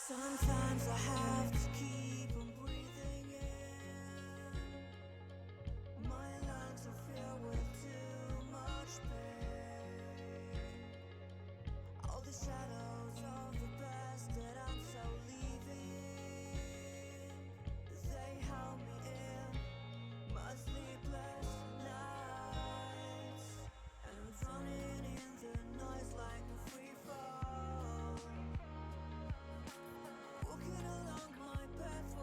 Sometimes I have to keep on breathing in. My lungs are filled with too much pain. All the shadows of the past that I'm so leaving, they held me in my sleepless nights. And I'm drowning in the noise like a free fall. Walking along my path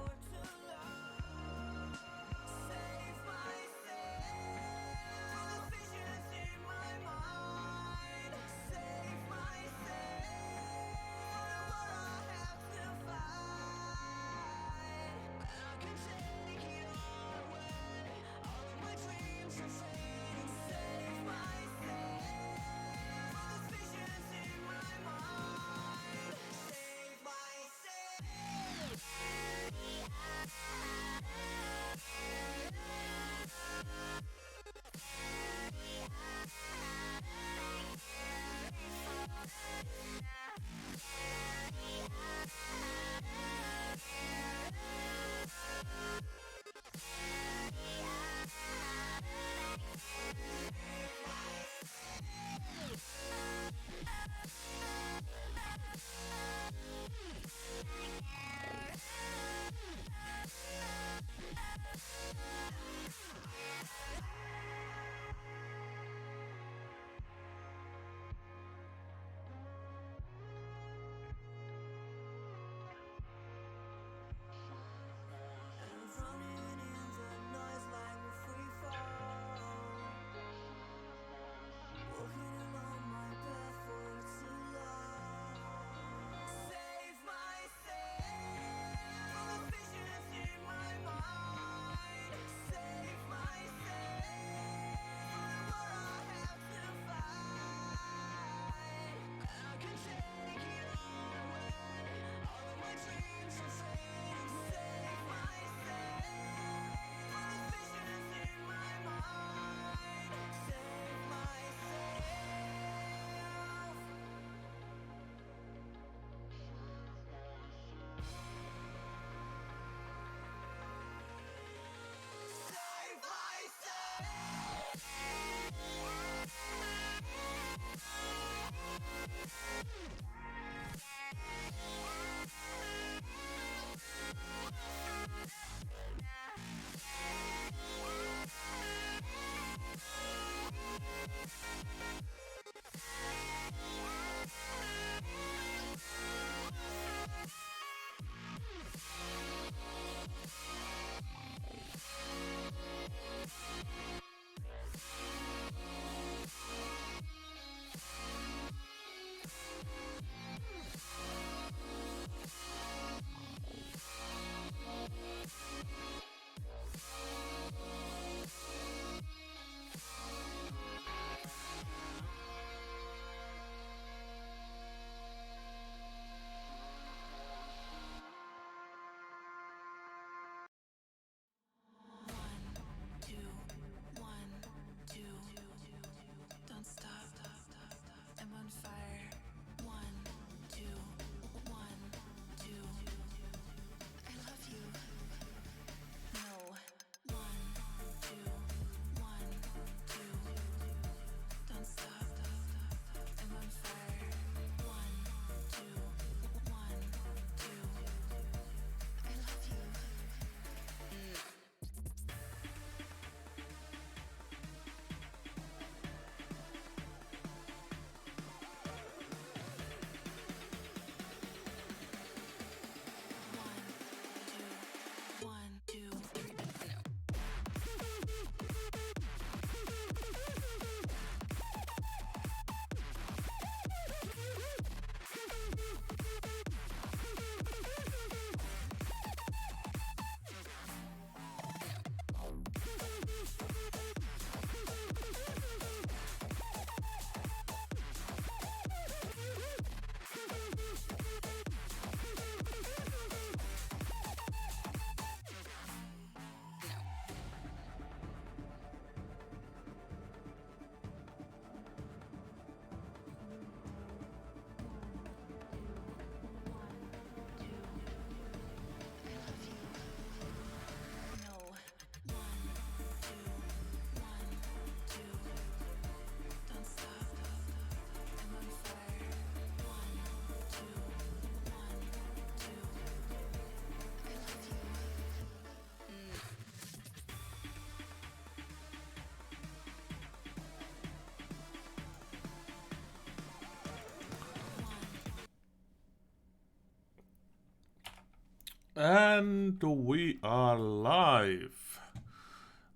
And we are live.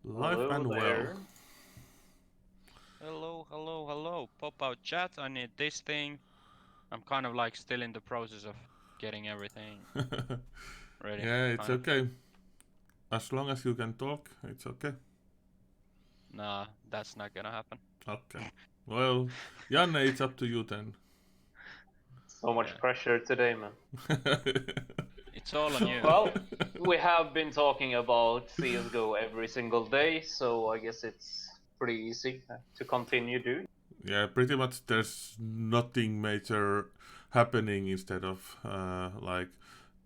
Live Hello and well. there. Hello, hello, hello. Pop out chat. I need this thing. I'm kind of like still in the process of getting everything ready, Yeah, it's kind of. okay. As long as you can talk, it's okay. Nah, that's not gonna happen. Okay. Well, Janne, it's up to you then. So much Yeah, pressure today, man. it's all on you. Well, we have been talking about CSGO every single day, so I guess it's pretty easy to continue doing. Yeah, pretty much there's nothing major happening instead of like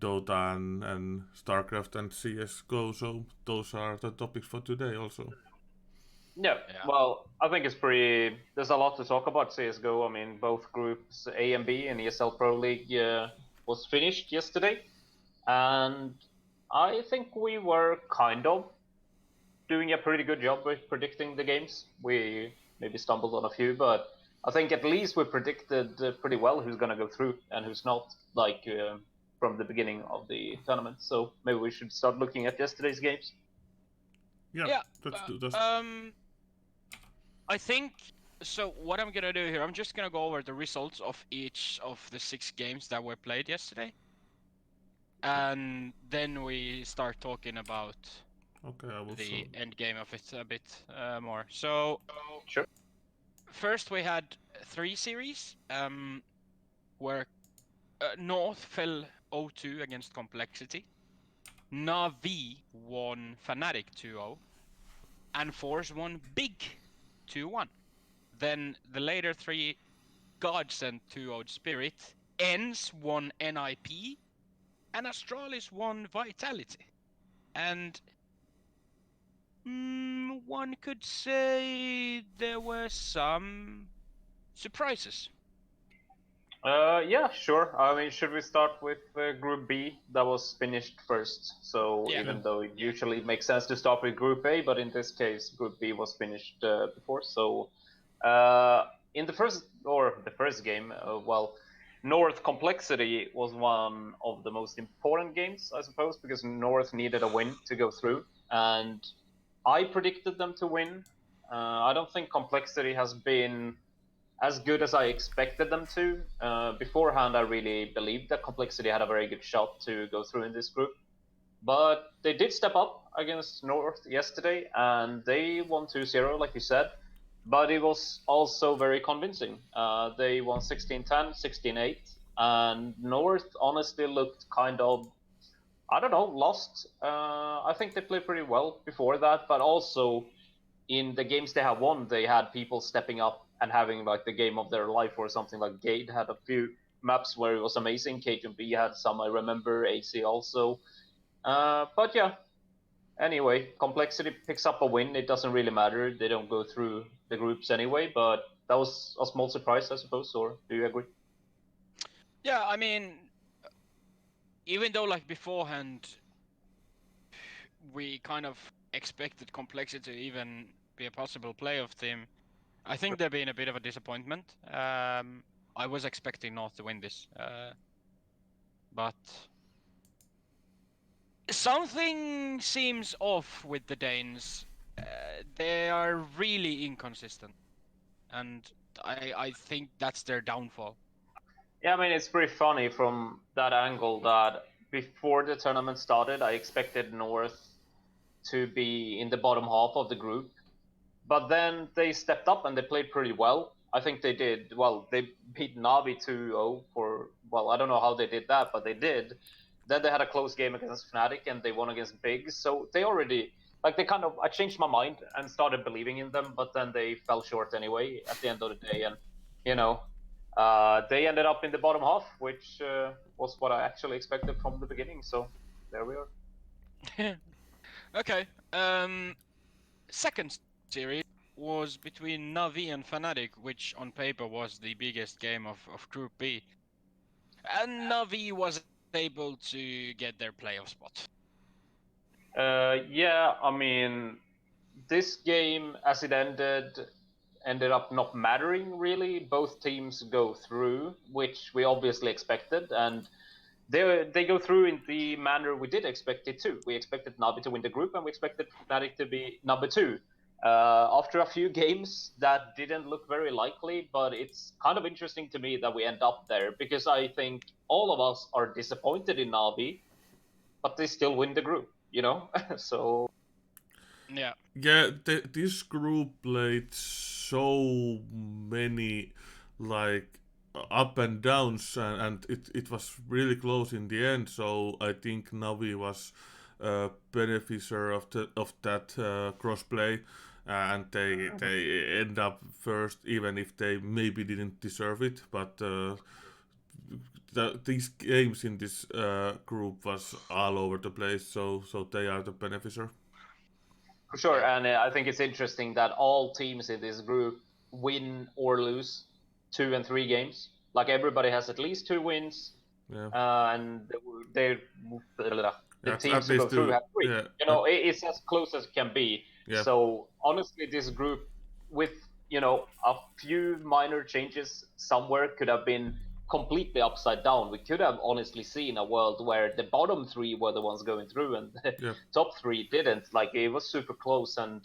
Dota and StarCraft and CSGO, so those are the topics for today also. Yeah, Yeah, well, I think it's pretty. There's a lot to talk about CSGO. I mean, both groups, A and B in ESL Pro League, was finished yesterday, and I think we were kind of doing a pretty good job with predicting the games. We maybe stumbled on a few, but I think at least we predicted pretty well who's going to go through and who's not, like from the beginning of the tournament. So maybe we should start looking at yesterday's games. Yeah, yeah. let's do that. I think so. What I'm gonna do here, I'm just gonna go over the results of each of the 6 games that were played yesterday, and then we start talking about Okay, I will the show. end game of it a bit more. So Sure. first we had 3 series, where North fell 0-2 against Complexity. Navi won Fnatic 2-0, and Force won Big 2-1. Then the later 3, Godsend 2-0 Spirit, ENS won NIP, and Astralis won Vitality. And one could say there were some surprises. Yeah, sure. I mean, should we start with Group B that was finished first? So Yeah. Okay. even though it usually makes sense to start with Group A, but in this case, Group B was finished before. So uh, in the first game, well, North Complexity was one of the most important games, I suppose, because North needed a win to go through, and I predicted them to win. I don't think Complexity has been as good as I expected them to. Beforehand, I really believed that Complexity had a very good shot to go through in this group. But they did step up against North yesterday, and they won 2-0, like you said. But it was also very convincing. They won 16-10, 16-8, and North honestly looked kind of, I don't know, lost. I think they played pretty well before that, but also in the games they have won, they had people stepping up and having like the game of their life or something. Like Gate had a few maps where it was amazing. KJB had some I remember. AC also. But yeah. Anyway, Complexity picks up a win. It doesn't really matter. They don't go through the groups anyway. But that was a small surprise, I suppose. Or do you agree? Yeah, I mean, even though like beforehand we kind of expected Complexity to even be a possible playoff team, I think they've been a bit of a disappointment. I was expecting North to win this, but something seems off with the Danes. They are really inconsistent, and I think that's their downfall. Yeah, I mean it's pretty funny from that angle that before the tournament started, I expected North to be in the bottom half of the group. But then they stepped up and they played pretty well. I think they did. Well, they beat Navi 2-0 for, well, I don't know how they did that, but they did. Then they had a close game against Fnatic and they won against Big. So they already, like, they kind of, I changed my mind and started believing in them, but then they fell short anyway at the end of the day. And, you know, they ended up in the bottom half, which was what I actually expected from the beginning. So there we are. Okay. Second series was between Navi and Fnatic, which on paper was the biggest game of Group B. And Navi was able to get their playoff spot. Yeah, I mean, this game, as it ended up not mattering really. Both teams go through, which we obviously expected, and they go through in the manner we did expect it to. We expected Navi to win the group, and we expected Fnatic to be number 2. After a few games, that didn't look very likely, but it's kind of interesting to me that we end up there, because I think all of us are disappointed in Navi, but they still win the group, you know? So Yeah. Yeah, this group played so many like up and downs, and it was really close in the end. So I think Navi was beneficiary of that crossplay, and they end up first, even if they maybe didn't deserve it. But these games in this group was all over the place, so they are the beneficiary. for sure, Yeah. and I think it's interesting that all teams in this group win or lose 2 and 3 games. Like everybody has at least 2 wins, Yeah. and they the At teams who go least through two. have 3. Yeah. You know, it's as close as it can be. Yeah. So honestly, this group, with a few minor changes somewhere, could have been completely upside down. We could have honestly seen a world where the bottom 3 were the ones going through, and the Yeah. top 3 didn't. Like, it was super close, and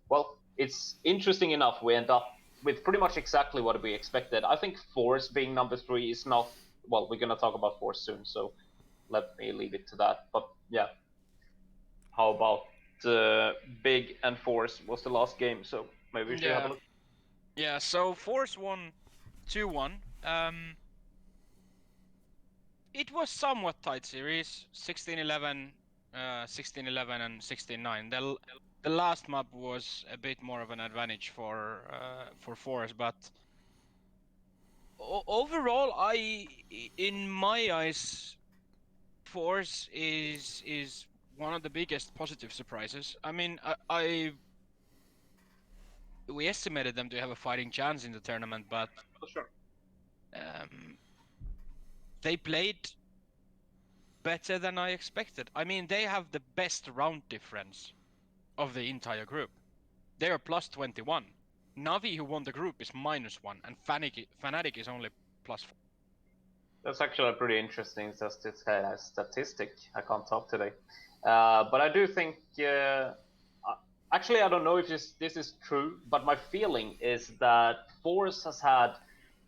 well, it's interesting enough. We end up with pretty much exactly what we expected. I think Force being number 3 is not, well, we're gonna talk about Force soon, so let me leave it to that. But yeah, how about Big and Force was the last game, so maybe we should have a Yeah. look. Yeah. So Force won 2-1. It was somewhat tight series, 16-11, 16-11, and 16-9. The last map was a bit more of an advantage for Force, but overall, in my eyes, Force is one of the biggest positive surprises. I mean, we estimated them to have a fighting chance in the tournament, but Oh, sure. um, they played better than I expected. I mean, they have the best round difference of the entire group. They are plus 21. Navi, who won the group, is -1, and Fnatic is only +4. That's actually a pretty interesting statistic. I can't talk today, but I do think. Actually, I don't know if this is true, but my feeling is that Force has had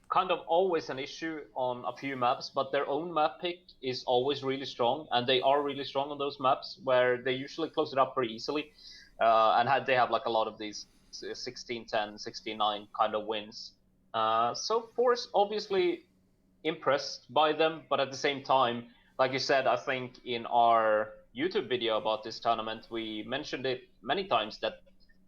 kind of always an issue on a few maps, but their own map pick is always really strong, and they are really strong on those maps where they usually close it up pretty easily, and they have like a lot of these 16-10, 16-9 kind of wins. So Force obviously impressed by them, but at the same time, like you said, I think in our YouTube video about this tournament, we mentioned it many times that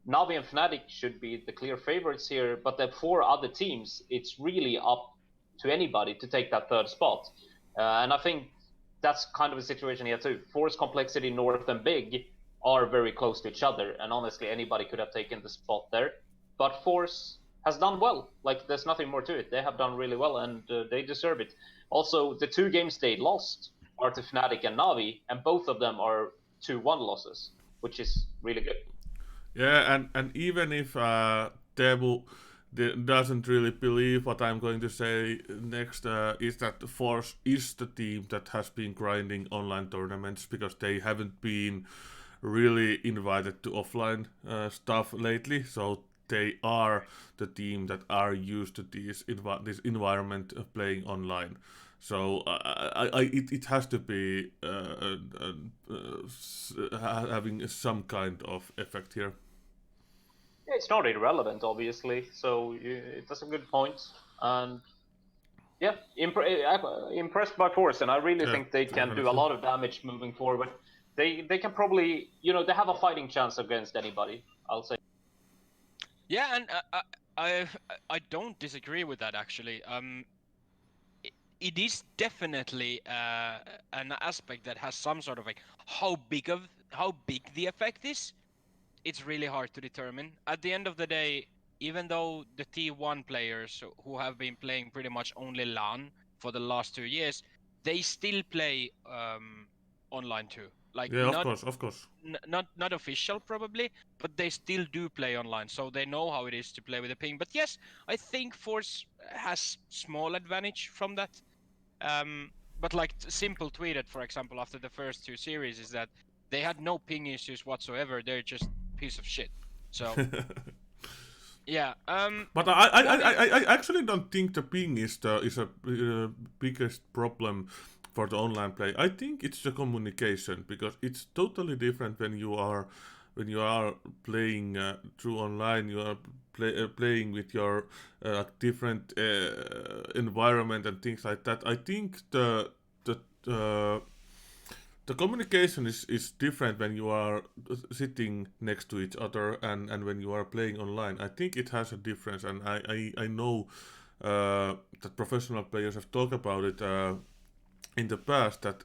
Navi and Fnatic should be the clear favorites here, but the 4 other teams, it's really up to anybody to take that third spot. And I think that's kind of a situation here too. Force, Complexity, North, and Big are very close to each other, and honestly, anybody could have taken the spot there. But Force has done well. Like, there's nothing more to it. They have done really well, and they deserve it. Also, the 2 games they lost are to Fnatic and Navi, and both of them are 2-1 losses, which is really good. Yeah, and even if Teemu doesn't really believe what I'm going to say next, is that Force is the team that has been grinding online tournaments, because they haven't been really invited to offline stuff lately. So they are the team that are used to this environment of playing online. So it has to be having some kind of effect here. Yeah, it's not irrelevant, obviously. So that's a good point. And yeah, impressed by Force, and I really Yeah, think they can do a definitely. lot of damage moving forward. They can probably, they have a fighting chance against anybody, I'll say. Yeah, and I I don't disagree with that actually. It is definitely an aspect that has some sort of like how big the effect is. It's really hard to determine. At the end of the day, even though the T1 players who have been playing pretty much only LAN for the last 2 years, they still play online too. Like Yeah, of course, of course. not official probably, but they still do play online, so they know how it is to play with a ping. But yes, I think Force has small advantage from that. Um, But like Simple tweeted, for example, after the first two series, is that they had no ping issues whatsoever. They're just piece of shit. So yeah. But I, Moving. I actually don't think the ping is a biggest problem for the online play. I think it's the communication because it's totally different when you are playing through online. You are playing with your different environment and things like that. I think the uh, the communication is different when you are sitting next to each other and when you are playing online. I think it has a difference, and I know that professional players have talked about it in the past that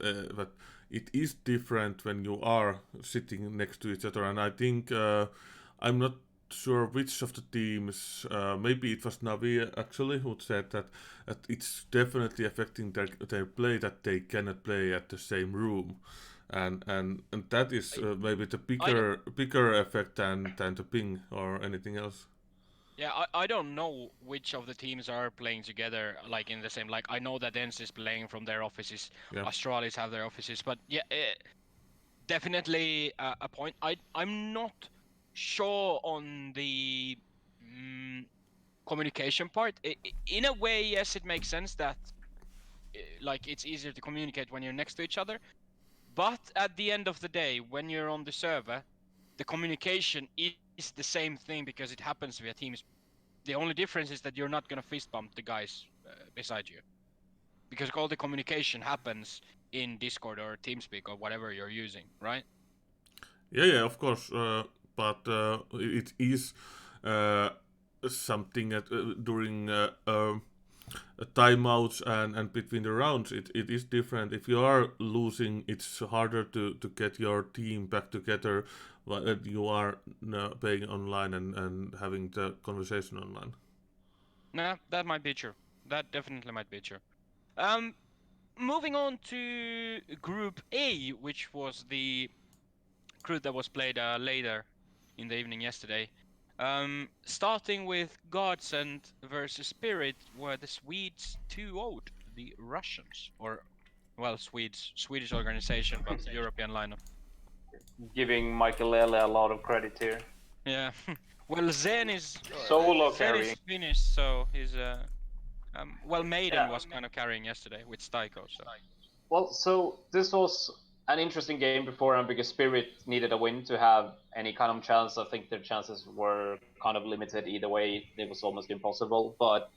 it is different when you are sitting next to each other. And I think I'm not sure which of the teams, maybe it was Navi actually who said that it's definitely affecting their play that they cannot play at the same room, and that is maybe the I don't, bigger effect than the ping or anything else. yeah, I don't know which of the teams are playing together, like in the same. Like I know that ENCE is playing from their offices, Yeah. Astralis have their offices, but yeah, definitely a point. I'm not sure on the communication part. In a way, yes, it makes sense that like it's easier to communicate when you're next to each other. But at the end of the day, when you're on the server, the communication is the same thing because it happens via Teams. The only difference is that you're not gonna fist bump the guys beside you because all the communication happens in Discord or TeamSpeak or whatever you're using, right? Yeah, of course. But it is uh, something during timeouts and between the rounds. It is different. If you are losing, it's harder to get your team back together while you are playing online and having the conversation online. Nah, that might be true. That definitely might be true. Um, moving on to Group A, which was the group that was played later in the evening yesterday. Starting with Godsend versus Spirit, where the Swedes 2-0'd the Russians, or well, Swedish organization, but European lineup. Giving Michael Lele a lot of credit here. Yeah, well, Solo Zen is carrying. finished, so he's well, Maiden Yeah. was kind of carrying yesterday with Styko, so Well, so this was an interesting game beforehand because Spirit needed a win to have any kind of chance. I think their chances were kind of limited either way. It was almost impossible. But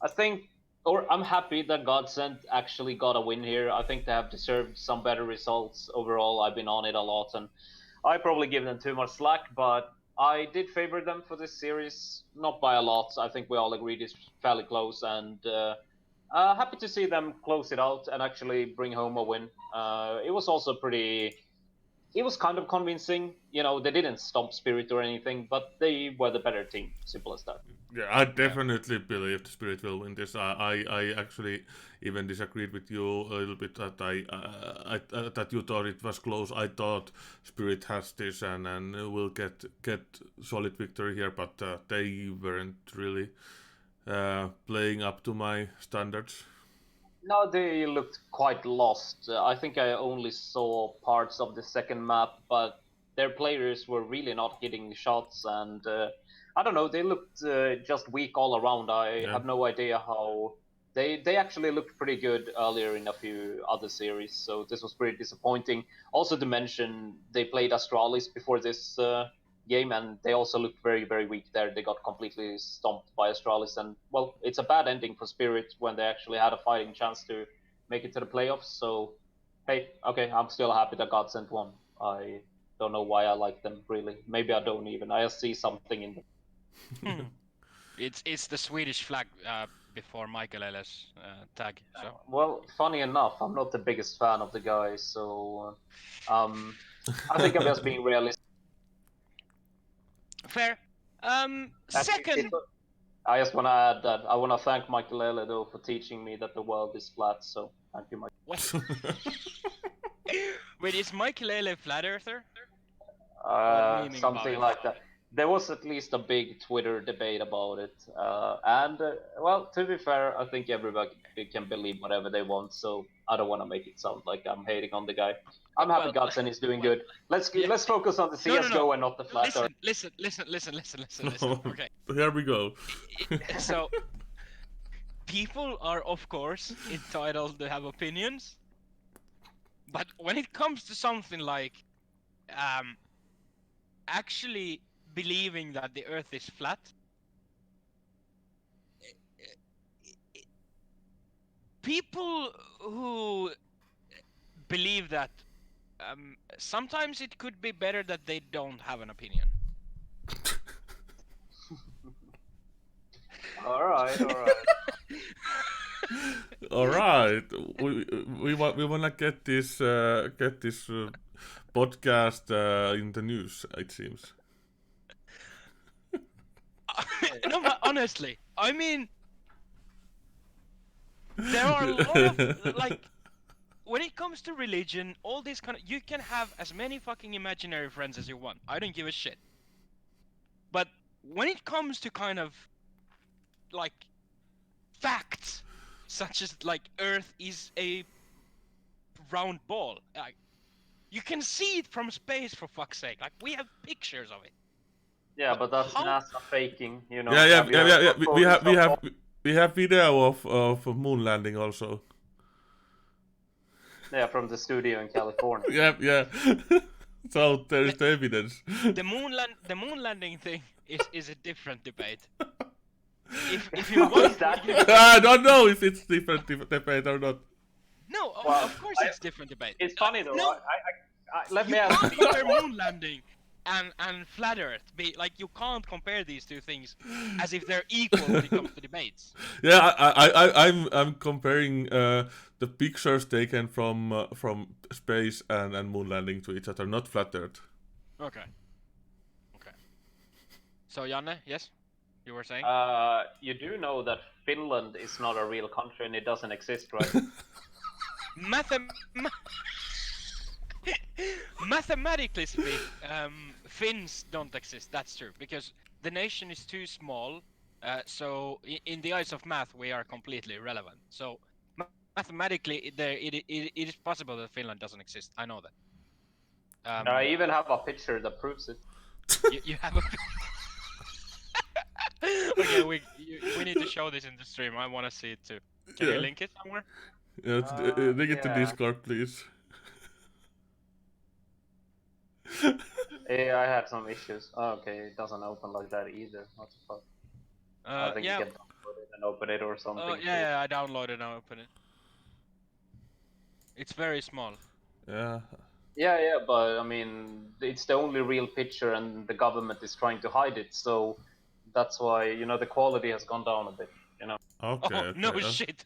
I think, or I'm happy that Godsend actually got a win here. I think they have deserved some better results overall. I've been on it a lot, and I probably give them too much slack, but I did favor them for this series, not by a lot. I think we all agreed it's fairly close, and happy to see them close it out and actually bring home a win. It was also pretty. It was kind of convincing. You know, they didn't stomp Spirit or anything, but they were the better team. Simple as that. Yeah, I yeah. definitely believe the Spirit will win this. I actually even disagreed with you a little bit that that you thought it was close. I thought Spirit has this and will get solid victory here, but they weren't really playing up to my standards. No, they looked quite lost. I think I only saw parts of the second map, but their players were really not hitting shots, and I don't know. They looked just weak all around. I Yeah. have no idea how. They actually looked pretty good earlier in a few other series, so this was pretty disappointing. Also, to mention, they played Astralis before this game, and they also looked very weak there. They got completely stomped by Astralis, and well, it's a bad ending for Spirit when they actually had a fighting chance to make it to the playoffs. So, hey, okay, I'm still happy that Godsend won. I don't know why I like them really. Maybe I don't even. I just see something in them. It's the Swedish flag before Michael Ellis tag. So Well, funny enough, I'm not the biggest fan of the guy, so I think I'm just being realistic. fair. Actually, Second. I just want to add that I want to thank Michael Ele though for teaching me that the world is flat. So thank you, Michael. What? Wait, is Michael Ele flat earther? Or memeing about Something it? like that. there was at least a big Twitter debate about it. Well, to be fair, I think everybody can believe whatever they want. So I don't want to make it sound like I'm hating on the guy. I'm happy Well, Godson is doing well, good. Let's yeah. let's focus on the No, no, CS:GO no. and not the flat Earth. Listen. Okay. Here we go. So people are of course entitled to have opinions, but when it comes to something like actually believing that the Earth is flat, people who believe that, sometimes it could be better that they don't have an opinion. All right, all right. All right, we wanna get this podcast in the news. It seems. No, but honestly, I mean, there are a lot of like, when it comes to religion, all this kind of, you can have as many fucking imaginary friends as you want. I don't give a shit. But when it comes to kind of like facts, such as like Earth is a round ball, like, you can see it from space, for fuck's sake. Like, we have pictures of it. Yeah, but that's How- NASA faking. You know. Yeah. Have you heard Yeah. of We have video of moon landing also. Yeah, from the studio in California. Yeah. So there's the evidence. the moon landing thing is a different debate. If you want, that? I don't know if it's different debate or not. no, Well, of course it's different debate. It's funny though. No. Let me You ask can't you. compare moon landing and flat Earth. Like, you can't compare these two things as if they're equal when it comes to debates. Yeah, I'm comparing the pictures taken from space and moon landing to each other, not flat Earth. Okay. So Janne, yes, you were saying? You do know that Finland is not a real country and it doesn't exist, right? Mathematically speaking, Finns don't exist. That's true, because the nation is too small. So in the eyes of math, we are completely irrelevant. So mathematically, it is possible that Finland doesn't exist. I know that. I even have a picture that proves it. You have a. Okay, we need to show this in the stream. I want to see it too. Can you Yeah. link it somewhere? Yeah, link it to yeah. Discord, please. Yeah, I had some issues. Oh, okay, it doesn't open like that either. What the fuck? I think Yeah. you can download it and open it or something. Oh yeah, I downloaded and I opened it. It's very small. Yeah. Yeah, but I mean, it's the only real picture, and the government is trying to hide it. So that's why the quality has gone down a bit. Okay. Oh okay. no shit.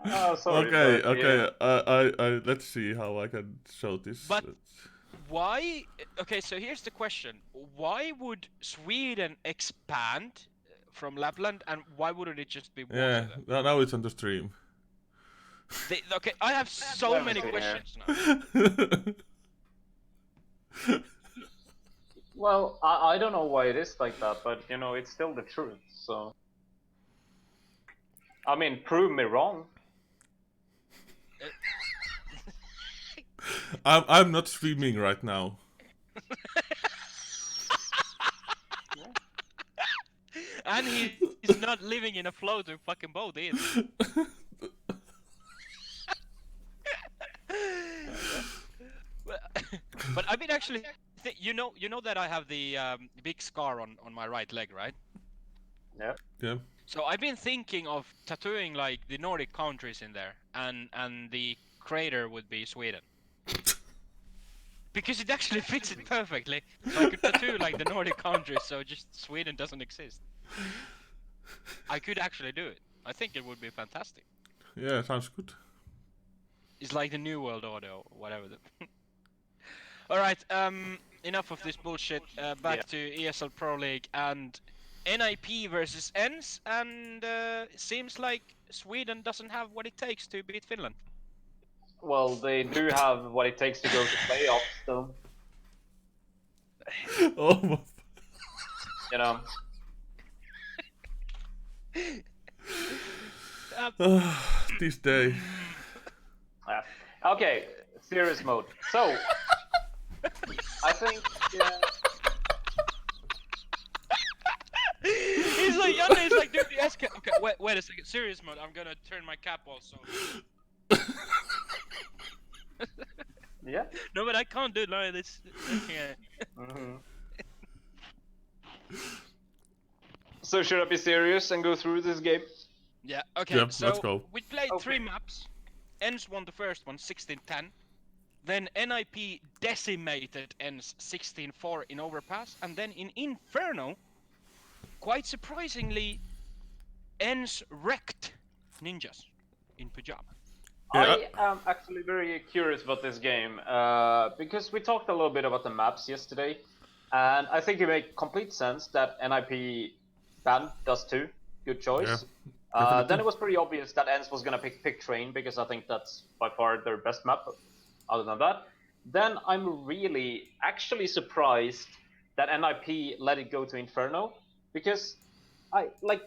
Oh, sorry. Okay. but, Okay. yeah. I let's see how I can show this. But- Why? Okay, so here's the question: why would Sweden expand from Lapland, and why wouldn't it just be water Yeah. then? Now it's on the stream. Okay, I have so Let me many see here. questions now. Well, I don't know why it is like that, but it's still the truth. So, I mean, prove me wrong. I'm not streaming right now. And he's not living in a floating fucking boat either. But I've been actually, you know that I have the big scar on my right leg, right? Yeah. Yeah. So I've been thinking of tattooing like the Nordic countries in there, and the crater would be Sweden. Because it actually fits it perfectly. So I could tattoo like the Nordic countries, so just Sweden doesn't exist. I could actually do it. I think it would be fantastic. Yeah, sounds good. It's like the New World Order or whatever. Alright, enough of this bullshit. Back to ESL Pro League and NIP versus ENS, and seems like Sweden doesn't have what it takes to beat Finland. Well, they do have what it takes to go to playoffs, though. Oh, You know. this day. Yeah. Okay, serious mode. So, I think. He's like, Janne is like, dude, yes, okay, wait a second, serious mode. I'm gonna turn my cap also. Yeah. No, but I can't do it like this. Okay. Hmm. So should I be serious and go through this game? Yeah. Okay. Yeah, let's So go. we played Okay. 3 maps. ENS won the first one, 16-10. Then NIP decimated ENS 16-4 in Overpass, and then in Inferno, quite surprisingly, ENS wrecked Ninjas in Pajama. Yeah, I am actually very curious about this game because we talked a little bit about the maps yesterday, and I think it makes complete sense that NIP banned Dust 2. Good yeah, choice. definitely. Then it was pretty obvious that ENS was gonna pick Train because I think that's by far their best map. Other than that, then I'm really actually surprised that NIP let it go to Inferno because I like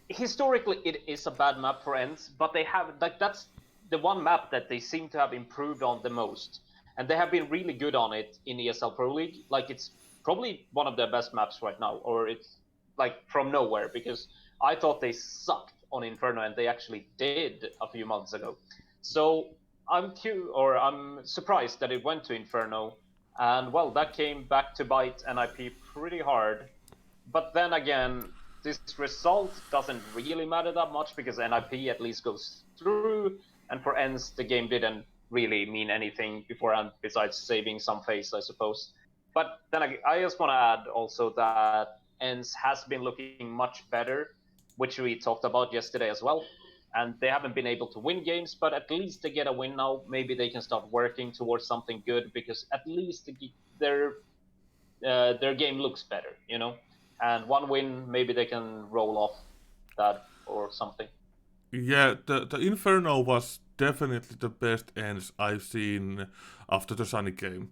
historically it is a bad map for ENS, but they have like that's the one map that they seem to have improved on the most, and they have been really good on it in ESL Pro League. Like it's probably one of their best maps right now, or it's like from nowhere because I thought they sucked on Inferno, and they actually did a few months ago. So I'm surprised that it went to Inferno, and well, that came back to bite NIP pretty hard. But then again, this result doesn't really matter that much because NIP at least goes through, and for ENS the game didn't really mean anything beforehand besides saving some face, I suppose. But then I just want to add also that ENS has been looking much better, which we talked about yesterday as well. And they haven't been able to win games, but at least they get a win now. Maybe they can start working towards something good because at least their game looks better, you know. And one win, maybe they can roll off that or something. Yeah, the Inferno was definitely the best ends I've seen after the Sunny game.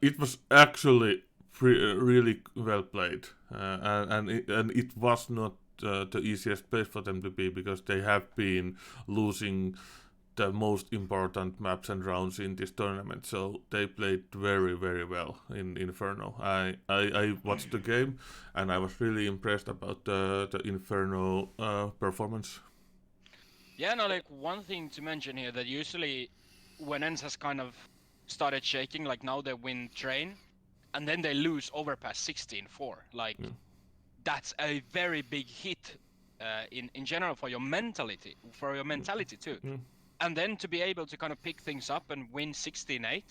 It was actually really well played, and it was not the easiest place for them to be because they have been losing the most important maps and rounds in this tournament. So they played very well in Inferno. I watched the game and I was really impressed about the Inferno performance. Yeah, no, like one thing to mention here that usually when ENS has kind of started shaking, like now they win Train, and then they lose Overpass 16-4. Like Yeah. that's a very big hit in general for your mentality too. Yeah. And then to be able to kind of pick things up and win 16-8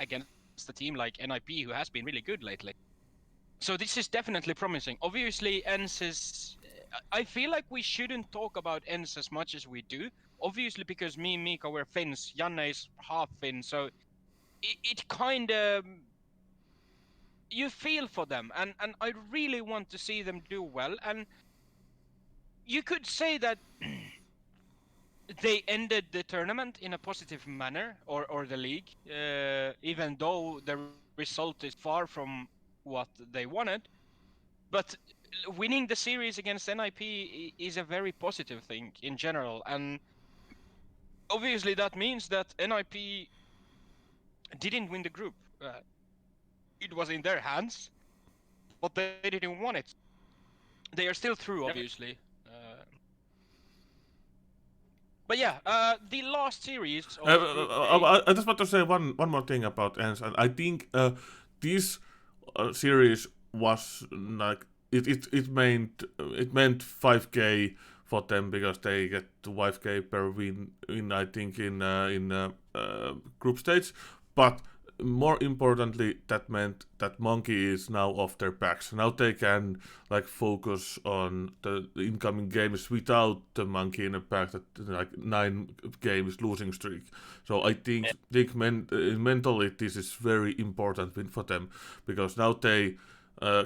against a team like NIP, who has been really good lately. So this is definitely promising. Obviously, ENS is. I feel like we shouldn't talk about ENS as much as we do. Obviously, because me and Mika were Finns, Janne is half Finn, so it kind of you feel for them, and I really want to see them do well. And you could say that they ended the tournament in a positive manner, or the league, even though the result is far from what they wanted. But winning the series against NIP is a very positive thing in general, and obviously that means that NIP didn't win the group. It was in their hands, but they didn't want it. They are still through, Yep. obviously. Uh, but yeah, the last series of Group A. I just want to say one more thing about ENS, and I think this series was like it meant 5k for them because they get 5k per win I think in group stage, but more importantly that meant that Monkey is now off their backs. Now they can like focus on the incoming games without the Monkey in the back, that like 9 games losing streak. So I think mentally this is very important win for them because now they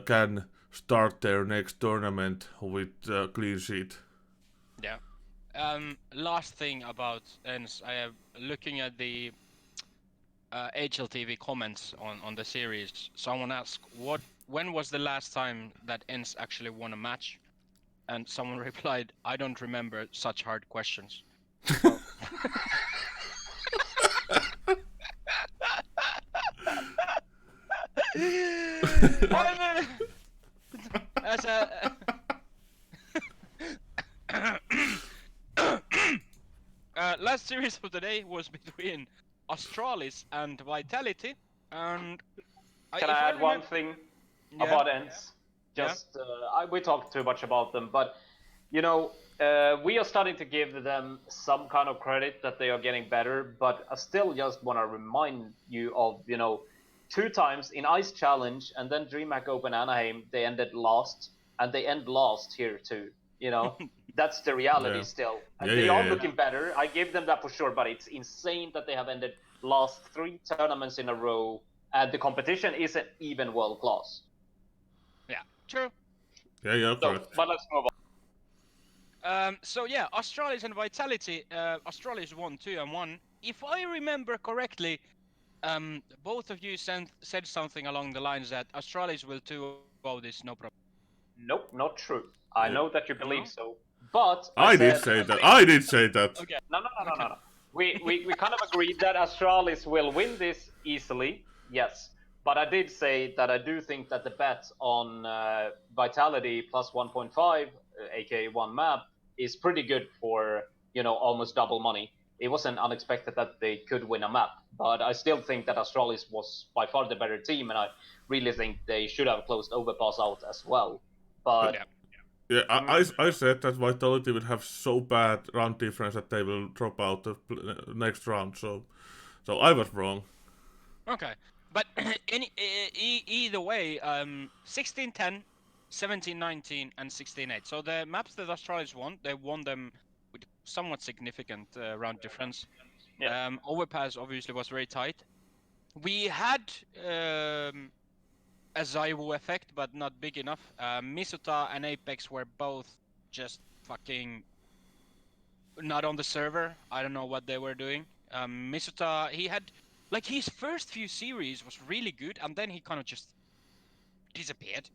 can start their next tournament with a clean sheet. Yeah. Last thing about ENS, I am looking at the HLTV comments on the series, someone asked, when was the last time that ENS actually won a match? And someone replied, I don't remember such hard questions. So and, as a last series of the day was between Astralis and Vitality, and Can if I I add one remember, thing yeah, about ends? yeah, Just we talked too much about them, but you know, we are starting to give them some kind of credit that they are getting better. But I still just want to remind you of, you know, 2 times in Ice Challenge and then DreamHack Open Anaheim, they ended last, and they end last here too. You know, that's the reality Yeah. still. Yeah, They yeah, are yeah. looking better. I give them that for sure, but it's insane that they have ended last 3 tournaments in a row, and the competition isn't even world class. yeah, true. Yeah, yeah, So, correct. but let's move on. So yeah, Astralis and Vitality. Astralis won 2-1. If I remember correctly, both of you said something along the lines that Astralis will 2-0 this, no problem. Nope, not true. I Yeah. know that you No? believe so, but I I did said say I that. think I did say that. Okay. no, no, no, no, Okay. no, no. We kind of agreed that Astralis will win this easily, yes. But I did say that I do think that the bet on Vitality plus 1.5, aka one map, is pretty good for, you know, almost double money. It wasn't unexpected that they could win a map, but I still think that Astralis was by far the better team, and I really think they should have closed Overpass out as well. But Yeah. Yeah, mm, I said that Vitality would have so bad round difference that they will drop out the next round. So I was wrong. Okay. But either way, 16-10, 17-19, and 16-8. So the maps that Astralis won, they won them with somewhat significant round difference. yeah. Overpass obviously was very tight. We had a Zaiwu effect, but not big enough. Misuta and Apex were both just fucking not on the server. I don't know what they were doing. Misuta, he had like his first few series was really good, and then he kind of just disappeared.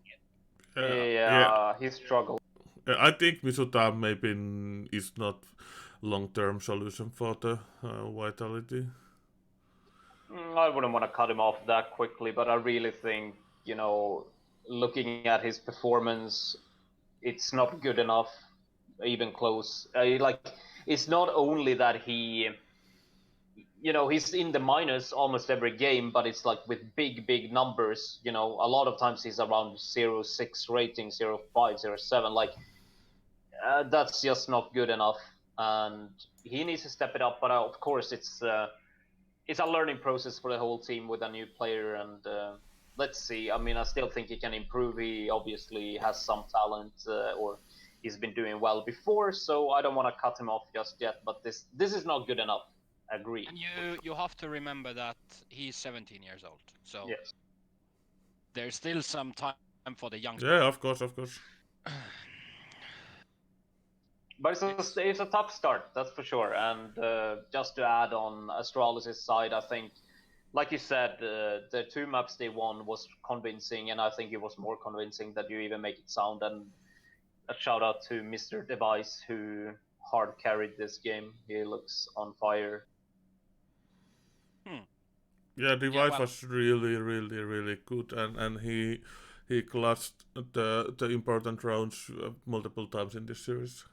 Yeah, Yeah, he struggled. I think Misuta maybe is not long-term solution for the Vitality. I wouldn't want to cut him off that quickly, but I really think, you know, looking at his performance, it's not good enough, even close. Like, it's not only that he, you know, he's in the minus almost every game, but it's like with big, big numbers. You know, a lot of times he's around 0.6 rating, 0.5, 0.7. Like, that's just not good enough. And he needs to step it up, but of course, it's a learning process for the whole team with a new player, and let's see. I mean, I still think he can improve. He obviously has some talent, or he's been doing well before, so I don't want to cut him off just yet. But this is not good enough. Agreed. And you have to remember that he's 17 years old, so Yes, there's still some time for the young. Yeah, of course, of course. but Yes. it's a tough start, that's for sure. And just to add on Astralis' side, I think, like you said, the 2 maps they won was convincing, and I think it was more convincing that you even make it sound. And a shout out to Mr. Device who hard carried this game. He looks on fire. Hmm. Yeah, Yeah. Device Well. was really, really, really good, and he clutched the important rounds multiple times in this series.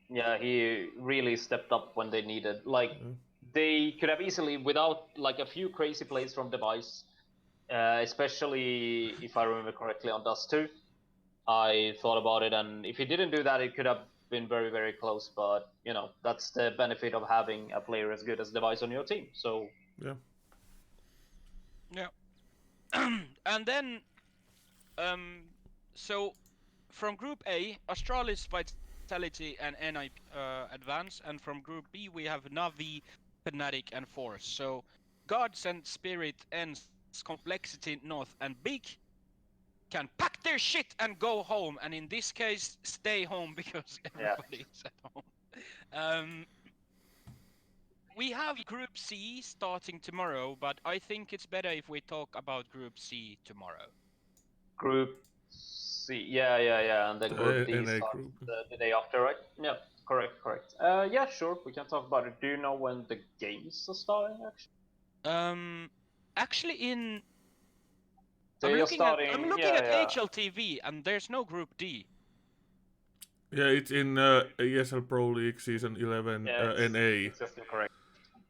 Yeah, he really stepped up when they needed. Like, Yeah. they could have easily, without like a few crazy plays from Device, especially if I remember correctly on Dust 2. I thought about it, and if he didn't do that, it could have been very, very close. But you know, that's the benefit of having a player as good as Device on your team. So Yeah. Yeah. And then so from Group A, Astralis, Vitality, and NIP advance, and from Group B we have Navi, Fnatic, and Force. So Gods and Spirit, Ends, Complexity, North, and Big can pack their shit and go home, and in this case, stay home because yeah, everybody is at home. Um, we have Group C starting tomorrow, but I think it's better if we talk about Group C tomorrow. Group C, yeah, and then Group The D NA starts group. the day after, right? Yeah, correct. Yeah, sure, we can talk about it. Do you know when the games are starting, actually? Actually, I'm They are looking at starting, I'm looking at HLTV, and there's no Group D. Yeah, it's in ESL Pro League Season 11 Yeah, NA. it's just incorrect.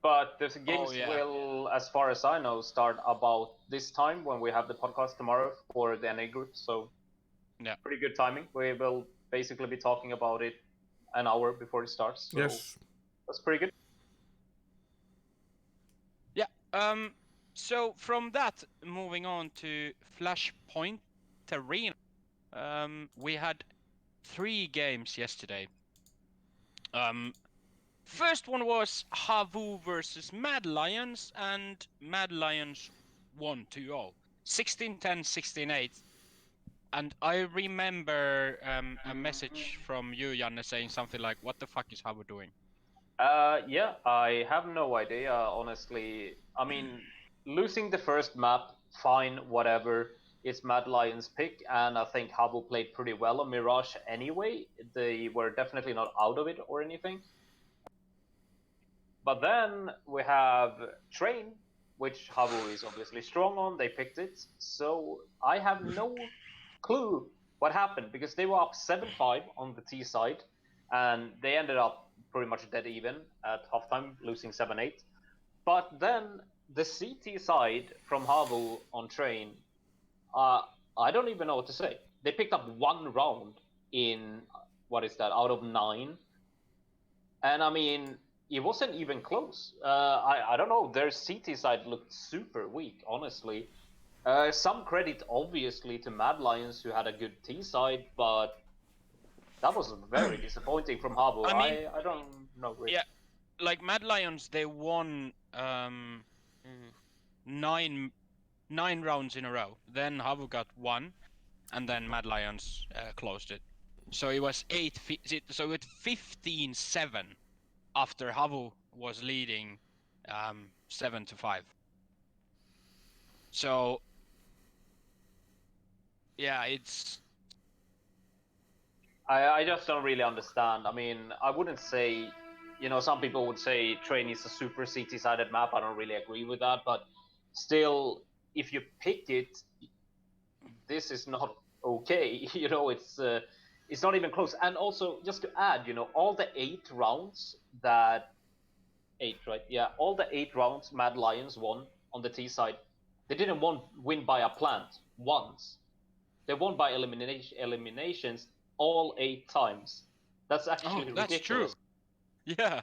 But the Oh, games yeah. will, as far as I know, start about this time when we have the podcast tomorrow for the NA group. So, Yeah. pretty good timing. We will basically be talking about it an hour before it starts. So Yes. that's pretty good. Yeah. So from that, moving on to Flashpoint Arena. We had 3 games yesterday. First one was Havu versus Mad Lions, and Mad Lions won 2-0. 16-10, 16-8. And I remember a message from you, Janne, saying something like, "What the fuck is Havu doing?" Yeah, I have no idea, honestly. I mean, losing the first map, fine, whatever. It's Mad Lion's pick, and I think Habu played pretty well on Mirage anyway. They were definitely not out of it or anything. But then we have Train, which Habu is obviously strong on. They picked it. So I have no clue what happened because they were up 7-5 on the T side and they ended up pretty much dead even at halftime, losing 7-8. But then the CT side from Habu on Train, uh, I don't even know what to say. They picked up one round in, what is that, out of 9. And I mean, it wasn't even close. I don't know. Their CT side looked super weak, honestly. Some credit, obviously, to Mad Lions, who had a good T side, but that was very disappointing from Habo. I mean, I don't know. Really. yeah, like Mad Lions, they won 9 rounds in a row. Then Havu got 1, and then Mad Lions closed it. So it was 15-7 after Havu was leading 7-5. So yeah, it's I just don't really understand. I mean, I wouldn't say, some people would say Train is a super CT-sided map. I don't really agree with that, but still, if you pick it, this is not okay. It's not even close. And also, just to add, all the 8 rounds that 8, right? Yeah, all the 8 rounds Mad Lions won on the T side, they didn't win by a plant once. They won by eliminations all 8 times. That's actually that's true. ridiculous. Yeah.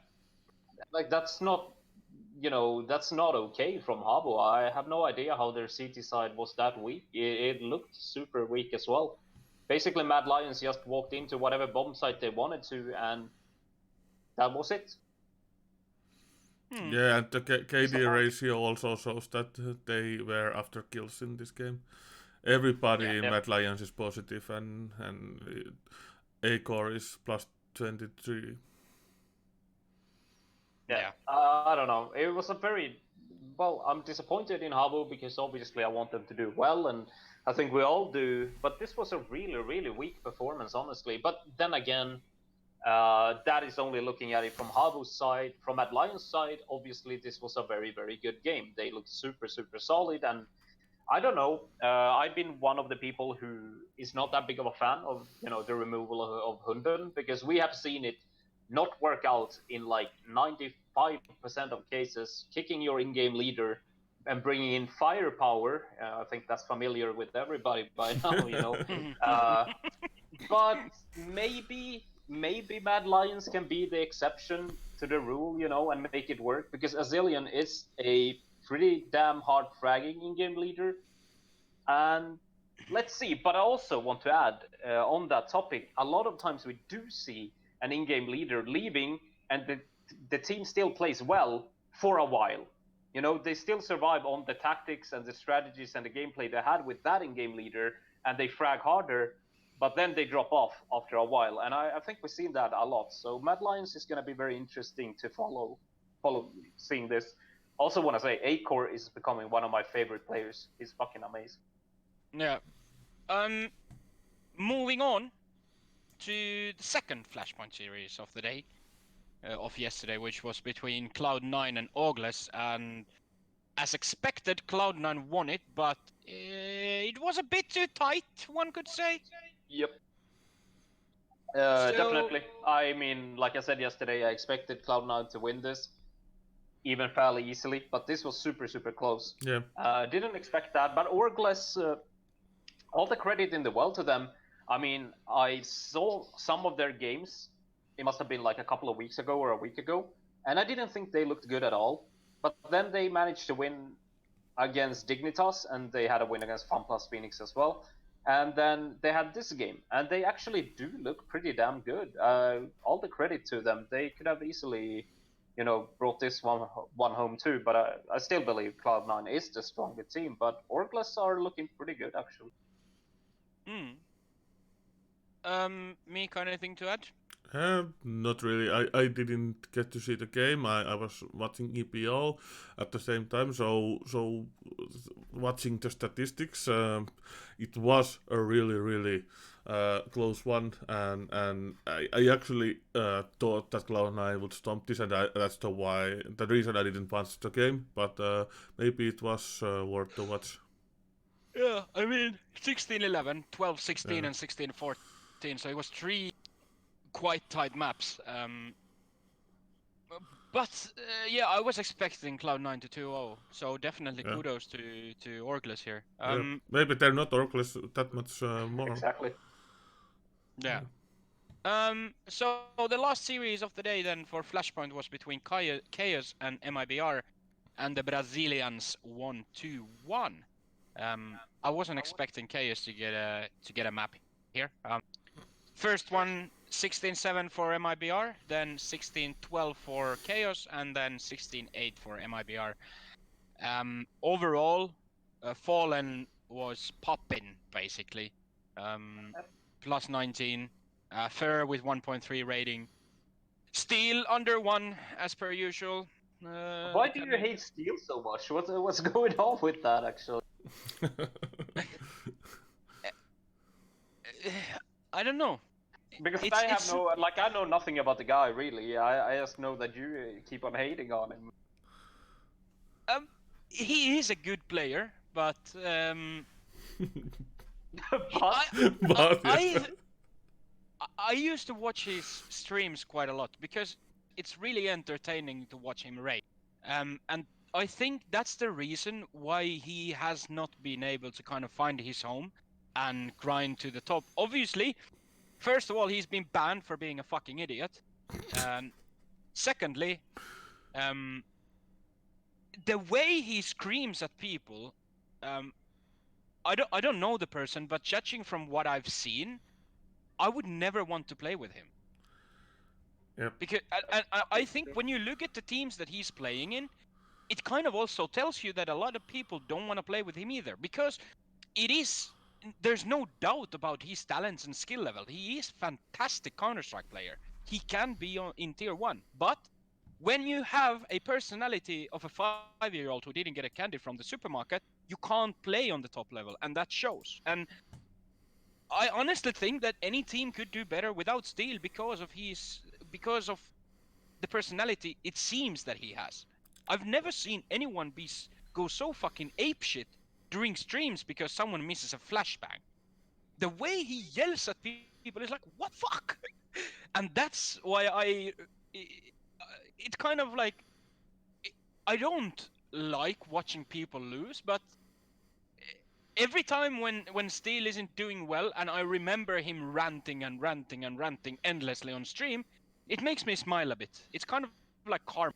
Like that's not okay from Habo. I have no idea how their CT side was that weak. It looked super weak as well. Basically, Mad Lions just walked into whatever bomb site they wanted to, and that was it. Yeah, and the KD ratio also shows that they were after kills in this game. Everybody in Mad Lions is positive, and A-core is plus 23. Yeah. I don't know. It was a very I'm disappointed in Habo because obviously I want them to do well, and I think we all do. But this was a really, really weak performance, honestly. But then again, that is only looking at it from Habu's side. From Mad Lions' side, obviously this was a very, very good game. They looked super, super solid, and I don't know. I've been one of the people who is not that big of a fan of the removal of Hunden because we have seen it not work out in like 95% of cases. Kicking your in-game leader and bringing in firepower. I think that's familiar with everybody by now. But maybe Mad Lions can be the exception to the rule, and make it work because Azilian is a pretty damn hard fragging in-game leader. And let's see, but I also want to add on that topic, a lot of times we do see an in-game leader leaving and the team still plays well for a while. They still survive on the tactics and the strategies and the gameplay they had with that in-game leader, and they frag harder, but then they drop off after a while. And I think we've seen that a lot. So Mad Lions is going to be very interesting to follow. seeing this. Also, want to say Acor is becoming one of my favorite players. He's fucking amazing. Yeah. Moving on to the second Flashpoint series of the day, of yesterday, which was between Cloud9 and Augless, and as expected, Cloud9 won it, but it was a bit too tight, one could say. Yep. So- Definitely. I mean, like I said yesterday, I expected Cloud9 to win this, even fairly easily, but this was super, super close. Yeah. Didn't expect that, but Orgless, all the credit in the world to them. I mean, I saw some of their games. It must have been like a couple of weeks ago or a week ago, and I didn't think they looked good at all. But then they managed to win against Dignitas, and they had a win against FunPlus Phoenix as well. And then they had this game, and they actually do look pretty damn good. All the credit to them. They could have easily, brought this one home too. But I still believe Cloud9 is the stronger team. But Orgless are looking pretty good actually. Mika, anything to add? Not really. I didn't get to see the game. I was watching EPL at the same time, so watching the statistics, it was a really close one, and I actually thought that Cloud9 would stomp this, and that's the reason I didn't watch the game. But maybe it was worth the watch. Yeah, I mean, 16-11, 12-16, Yeah. and 16-14, so it was 3 quite tight maps. But yeah, I was expecting Cloud9 to 2-0, so definitely Yeah. kudos to Orgless here. Yeah. Maybe they're not Orcless that much more. Exactly. Yeah. So the last series of the day then for Flashpoint was between Chaos and MIBR, and the Brazilians won 2-1. I wasn't expecting Chaos to get a map here. First one 16-7 for MIBR, then 16-12 for Chaos, and then 16-8 for MIBR. Overall, Fallen was popping basically. Plus 19. Fair with 1.3 rating. Steel under 1 as per usual. Why do you hate Steel so much? What's going on with that actually? I don't know. Because It's- I know nothing about the guy really. I just know that you keep on hating on him. He is a good player, but But But yeah. I used to watch his streams quite a lot because it's really entertaining to watch him raid. And I think that's the reason why he has not been able to kind of find his home and grind to the top. Obviously, first of all, he's been banned for being a fucking idiot. Secondly, the way he screams at people, I don't know the person, but judging from what I've seen, I would never want to play with him. Yep. Because I think when you look at the teams that he's playing in, it kind of also tells you that a lot of people don't want to play with him either. Because there's no doubt about his talents and skill level. He is fantastic Counter-Strike player. He can be in tier 1. But when you have a personality of a 5-year-old who didn't get a candy from the supermarket, you can't play on the top level, and that shows. And I honestly think that any team could do better without Steel because of the personality it seems that he has. I've never seen anyone go so fucking apeshit during streams because someone misses a flashbang. The way he yells at people is like, what fuck? And that's why it's kind of like, I don't like watching people lose, but every time when Steel isn't doing well and I remember him ranting endlessly on stream, it makes me smile a bit. It's kind of like karma.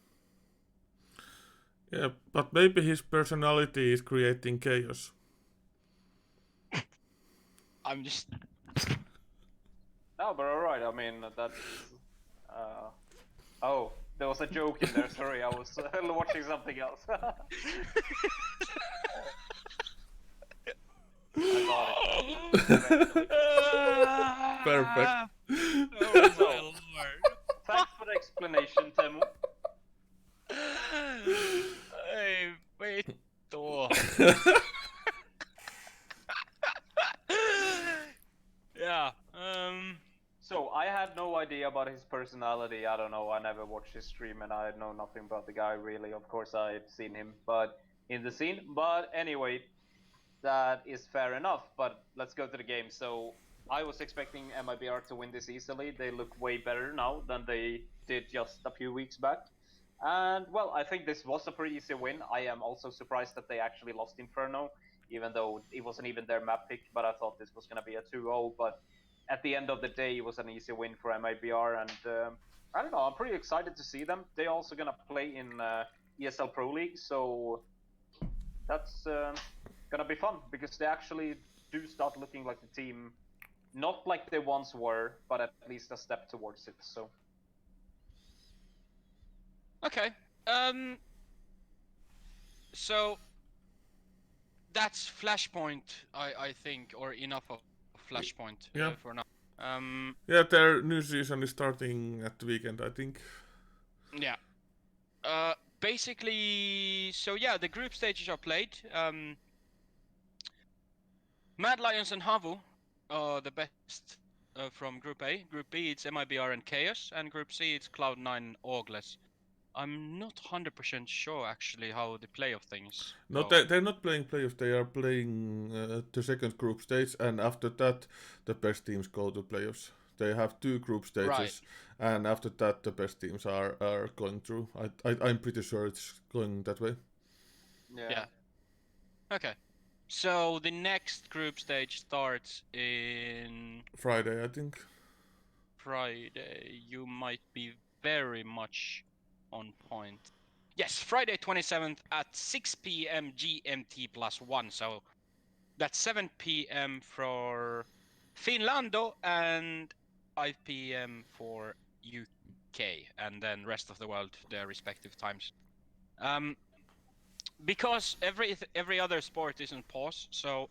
Yeah, but maybe his personality is creating chaos. I'm just... no, but alright. I mean that's. Oh, there was a joke in there. Sorry, I was watching something else. I got it. Perfect. Oh my lord. Thanks for the explanation, Temu. Ei vittu. Yeah. So I had no idea about his personality. I don't know. I never watched his stream, and I know nothing about the guy really. Of course, I've seen him, but in the scene. But anyway, that is fair enough. But let's go to the game. So I was expecting MIBR to win this easily. They look way better now than they did just a few weeks back. And well, I think this was a pretty easy win. I am also surprised that they actually lost Inferno, even though it wasn't even their map pick. But I thought this was going to be a 2-0. But at the end of the day, it was an easy win for MIBR. And I don't know, I'm pretty excited to see them. They're also going to play in ESL Pro League. So that's going to be fun because they actually do start looking like the team, not like they once were, but at least a step towards it. So. Okay. So that's Flashpoint, I think, or enough of Flashpoint Yeah. for now. Yeah, their new season is starting at the weekend, I think. Yeah. Basically, so yeah, the group stages are played. Mad Lions and Havu are the best from Group A. Group B, it's MIBR and Chaos, and Group C, it's Cloud9 and Augless. I'm not 100% sure actually how the playoff things No, go. they're not playing playoffs, they are playing the second group stage, and after that, the best teams go to playoffs. They have 2 group stages, Right. and after that, the best teams are going through. I'm pretty sure it's going that way. Yeah. Okay. So the next group stage starts in Friday, I think. Friday. You might be very much on point. Yes, Friday 27th at 6 p.m. GMT +1. So that's 7 p.m. for Finlando and 5 p.m. for UK, and then rest of the world their respective times. Because every other sport is in pause, so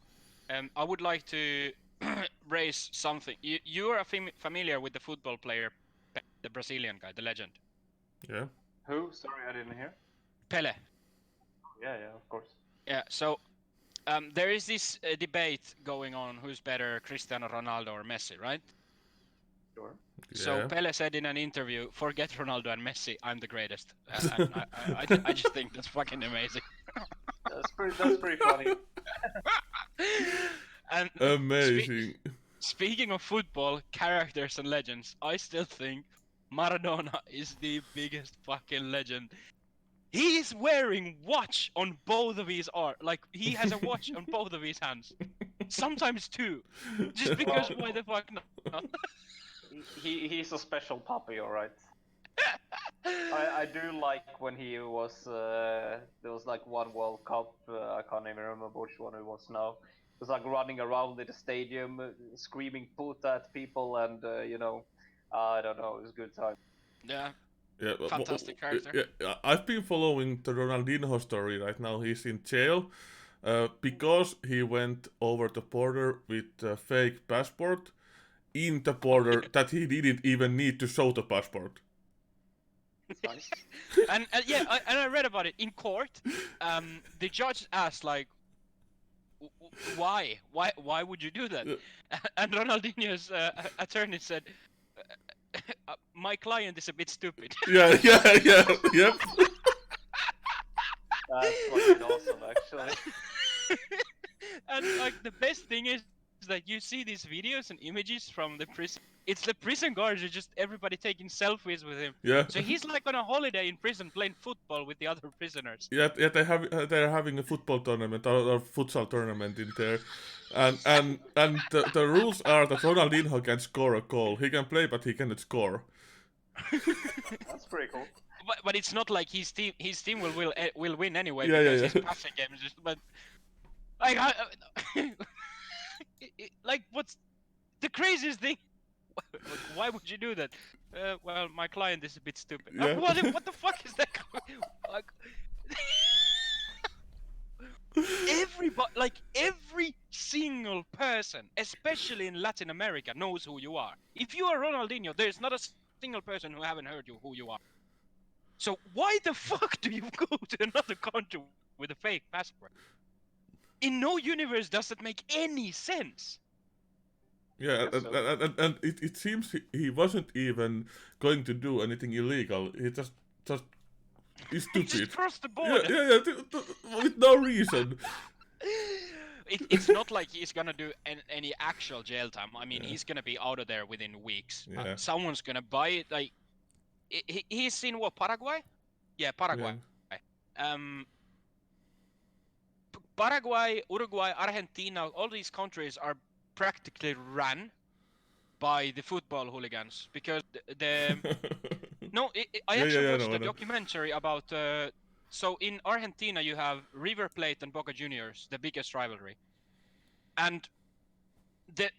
I would like to raise something. You are familiar with the football player, the Brazilian guy, the legend, Yeah. Who? Sorry, I didn't hear. Pele. Yeah, of course. Yeah. So there is this debate going on: who's better, Cristiano Ronaldo or Messi, right? Sure. So Yeah. Pele said in an interview, "Forget Ronaldo and Messi, I'm the greatest." And I just think that's fucking amazing. That's pretty funny. And Amazing. speaking of football, characters and legends, I still think Maradona is the biggest fucking legend. He is wearing watch on both of his arms. Like, he has a watch on both of his hands. Sometimes 2. Just because, why the fuck not? He's a special puppy, all right. I do like when he was there was like one World Cup, I can't even remember which one it was now. It was like running around in the stadium, screaming "put" at people, and I don't know, it was a good time. Yeah, Yeah, fantastic character. yeah, I've been following the Ronaldinho story right now. He's in jail because he went over the border with a fake passport in the border that he didn't even need to show the passport. Nice. And yeah, I read about it in court. The judge asked like, why would you do that? And Ronaldinho's attorney said, my client is a bit stupid. Yep. That's fucking awesome, actually. And like the best thing is that you see these videos and images from the prison. It's the prison guards are just everybody taking selfies with him. Yeah. So he's like on a holiday in prison playing football with the other prisoners. Yeah, they're having a football tournament or futsal tournament in there, and the rules are that Ronaldinho can score a goal. He can play, but he cannot score. That's pretty cool. But it's not like his team will win anyway, Yeah, because yeah. his passing game is just. But like like what's the craziest thing? Why would you do that? Well, my client is a bit stupid. Yeah. What the fuck is that? Like, every single person, especially in Latin America, knows who you are. If you are Ronaldinho, there's not a single person who haven't heard who you are. So why the fuck do you go to another country with a fake passport? In no universe does it make any sense. Yeah, Guess so. and it seems he wasn't even going to do anything illegal. He just is He just stupid. crossed the Yeah, border. yeah, with no reason. It's not like he's gonna do any actual jail time. I mean, Yeah. he's gonna be out of there within weeks. Yeah. Someone's gonna buy it. Like, he's in what, Paraguay? Yeah, Paraguay. Yeah. Um, Paraguay, Uruguay, Argentina, all these countries are practically run by the football hooligans because the no, I Yeah, actually yeah, watched I a know. documentary about. So in Argentina, you have River Plate and Boca Juniors, the biggest rivalry, and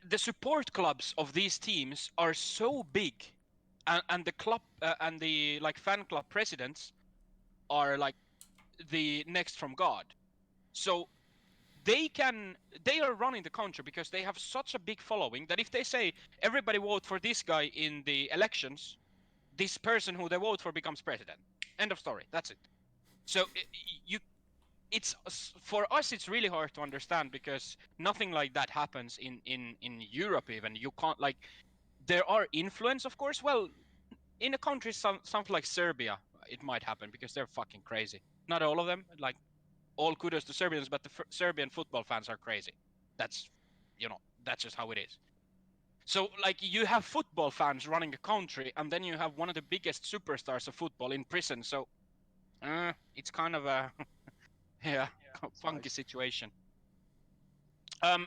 the support clubs of these teams are so big, and the club and the like fan club presidents are like the next from God. So they are running the country because they have such a big following that if they say everybody vote for this guy in the elections, this person who they vote for becomes president. End of story. That's it. So you it's for us it's really hard to understand because nothing like that happens in Europe. Even you can't like there are influence, of course. Well, in a country something like Serbia, it might happen because they're fucking crazy. Not all of them, like all kudos to Serbians, but the Serbian football fans are crazy. That's that's just how it is. So like you have football fans running a country, and then you have one of the biggest superstars of football in prison. So it's kind of a yeah It's funky nice. situation.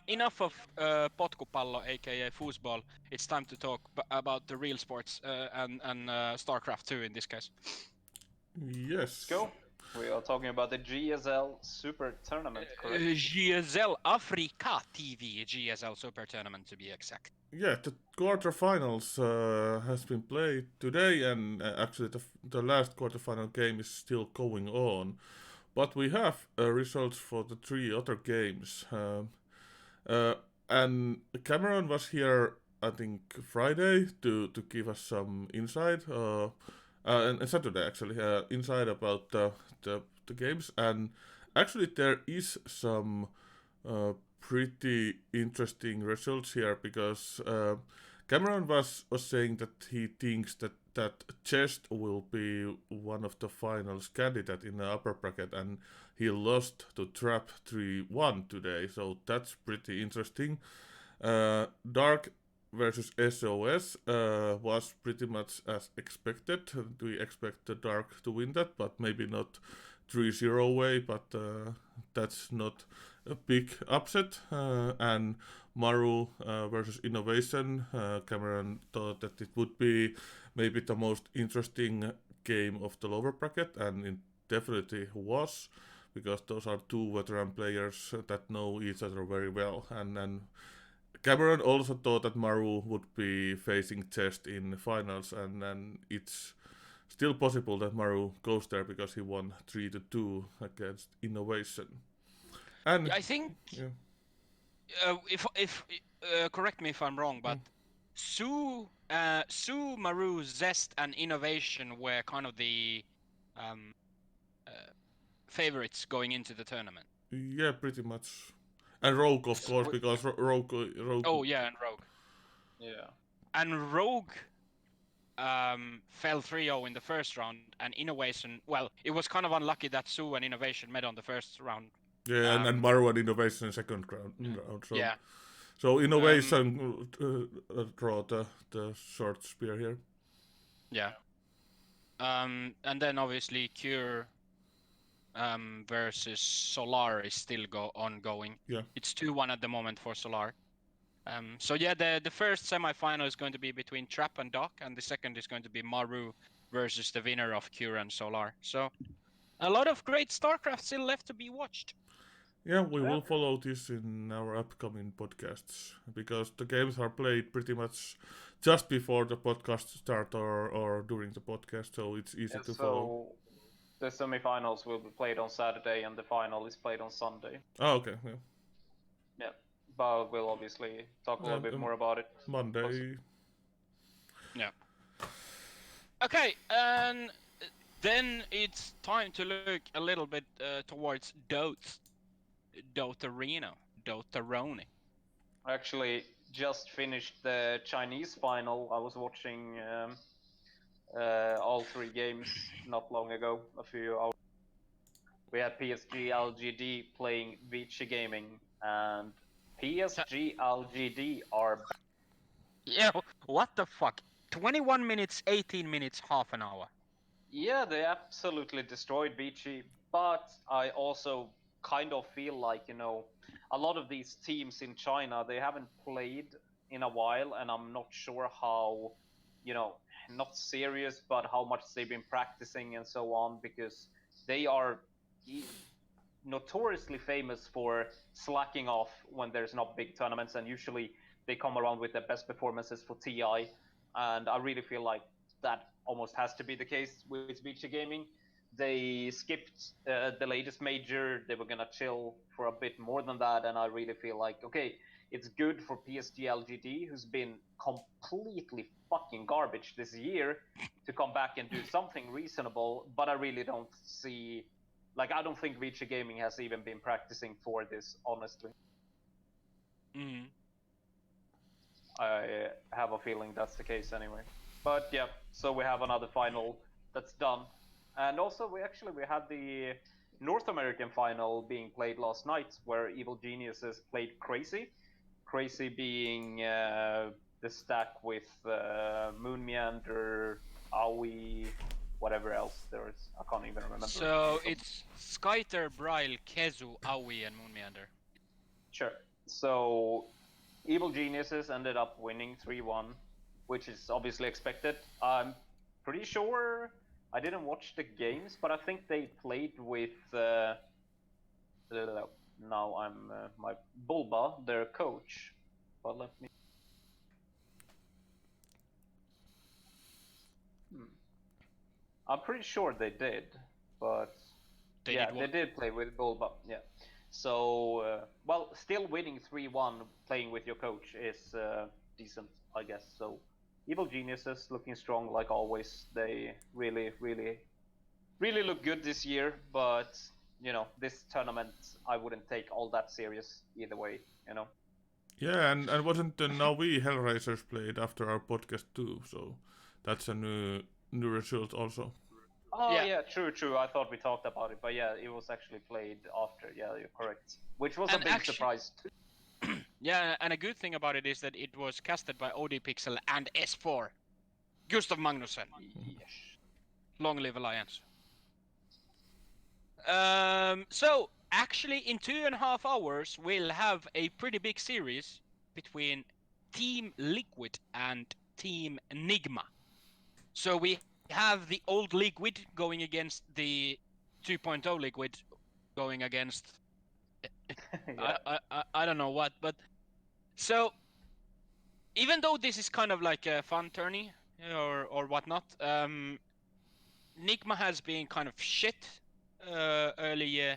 Enough of potkupallo, aka foosball. It's time to talk about the real sports and StarCraft 2 in this case. Let's Yes. go. We are talking about the GSL Super Tournament, correct? GSL Africa TV, GSL Super Tournament to be exact. Yeah, the quarterfinals has been played today, and actually the last quarterfinal game is still going on. But we have results for the three other games. Uh, and Cameron was here, I think, Friday to give us some insight, and Saturday actually, insight about the games. And actually, there is some pretty interesting results here because Cameron was saying that he thinks that Chest will be one of the finals candidate in the upper bracket, and he lost to Trap 3-1 today, so that's pretty interesting. Dark versus SOS was pretty much as expected. We expect the Dark to win that, but maybe not 3-0 way, but that's not a big upset. And Maru versus Innovation, Cameron thought that it would be maybe the most interesting game of the lower bracket, and it definitely was, because those are two veteran players that know each other very well. And Cameron also thought that Maru would be facing Chest in finals, and it's still possible that Maru goes there because he won 3-2 against Innovation. And I think yeah, if correct me if I'm wrong, but Sue, Maru, Zest, and Innovation were kind of the um, uh, favorites going into the tournament. yeah, pretty much. And Rogue, of course, W- because Rogue. oh yeah, and Rogue. Yeah. And Rogue fell 3-0 in the first round, and Innovation. Well, it was kind of unlucky that Sue and Innovation met on the first round. Yeah, and Maru and Innovation second round. Yeah. So Innovation draw the short spear here. Yeah. And then obviously Cure versus Solar is still ongoing. Yeah. It's 2-1 at the moment for Solar. So yeah, the first semi-final is going to be between Trap and Doc, and the second is going to be Maru versus the winner of Cure and Solar. So a lot of great StarCraft still left to be watched. Yeah, we will follow this in our upcoming podcasts, because the games are played pretty much just before the podcast start or during the podcast, so it's easy And to follow. so the semifinals will be played on Saturday, and the final is played on Sunday. Oh, okay, yeah. Yeah, but we'll obviously talk a little bit more about it. Monday. Yeah. Okay, and Then it's time to look a little bit towards Dotarino, Dotaroni. I actually just finished the Chinese final. I was watching all three games not long ago, a few hours. We had PSG LGD playing Vici Gaming, and PSG LGD are Yeah, what the fuck? 21 minutes, 18 minutes, half an hour. yeah, they absolutely destroyed Vici, but I also kind of feel like, a lot of these teams in China, they haven't played in a while, and I'm not sure how, not serious, but how much they've been practicing and so on, because they are notoriously famous for slacking off when there's not big tournaments, and usually they come around with their best performances for TI. And I really feel like that almost has to be the case with Vici Gaming. They skipped the latest major. They were gonna chill for a bit more than that, and I really feel like okay, it's good for PSG LGD, who's been completely fucking garbage this year, to come back and do something reasonable. But I really don't see like I don't think Vici Gaming has even been practicing for this, honestly. Mm. I have a feeling that's the case anyway. But yeah, so we have another final that's done. And also we had the North American final being played last night where Evil Geniuses played Crazy. Crazy being the stack with Moon Meander, Aoi, whatever else there is. I can't even remember. So it's Skyter, Braille, Kezu, Aoi, and Moonmeander. Sure. So Evil Geniuses ended up winning 3-1, which is obviously expected. I'm pretty sure I didn't watch the games, but I think they played with now I'm my Bulba, their coach. But let me. I'm pretty sure they did, but They yeah, did they what? did play with Bulba. Yeah. So well, still winning 3-1 playing with your coach is decent, I guess. So Evil Geniuses looking strong like always. They really, really, really look good this year. But this tournament I wouldn't take all that serious either way. Yeah, and wasn't the Now We Hellraisers played after our podcast too? So that's a new result also. Oh Yeah. yeah, true, true. I thought we talked about it, but yeah, it was actually played after. Yeah, you're correct. Which was a And big actually, surprise too. yeah, and a good thing about it is that it was casted by OD Pixel and S4. Gustav Magnusson. Yes. Long live Alliance. So actually, in 2.5 hours, we'll have a pretty big series between Team Liquid and Team Enigma. So we have the old Liquid going against the 2.0 Liquid going against Yeah. I don't know what, but so even though this is kind of like a fun tourney or whatnot, Nigma has been kind of shit earlier,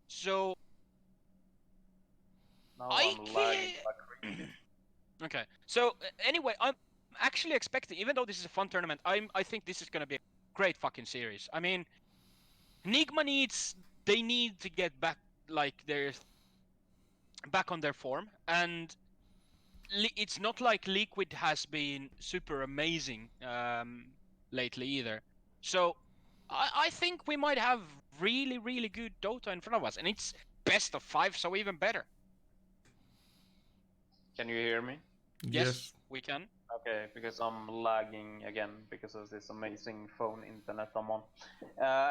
so Now I I'm lagging can. like crazy. Okay, so anyway, I'm actually expecting, even though this is a fun tournament, I think this is gonna be a great fucking series. I mean, Nigma they need to get back like their back on their form, and it's not like Liquid has been super amazing lately either. So I think we might have really, really good Dota in front of us, and it's best of 5, so even better. Can you hear me? Yes, Yes. we can. Okay, because I'm lagging again because of this amazing phone internet I'm on.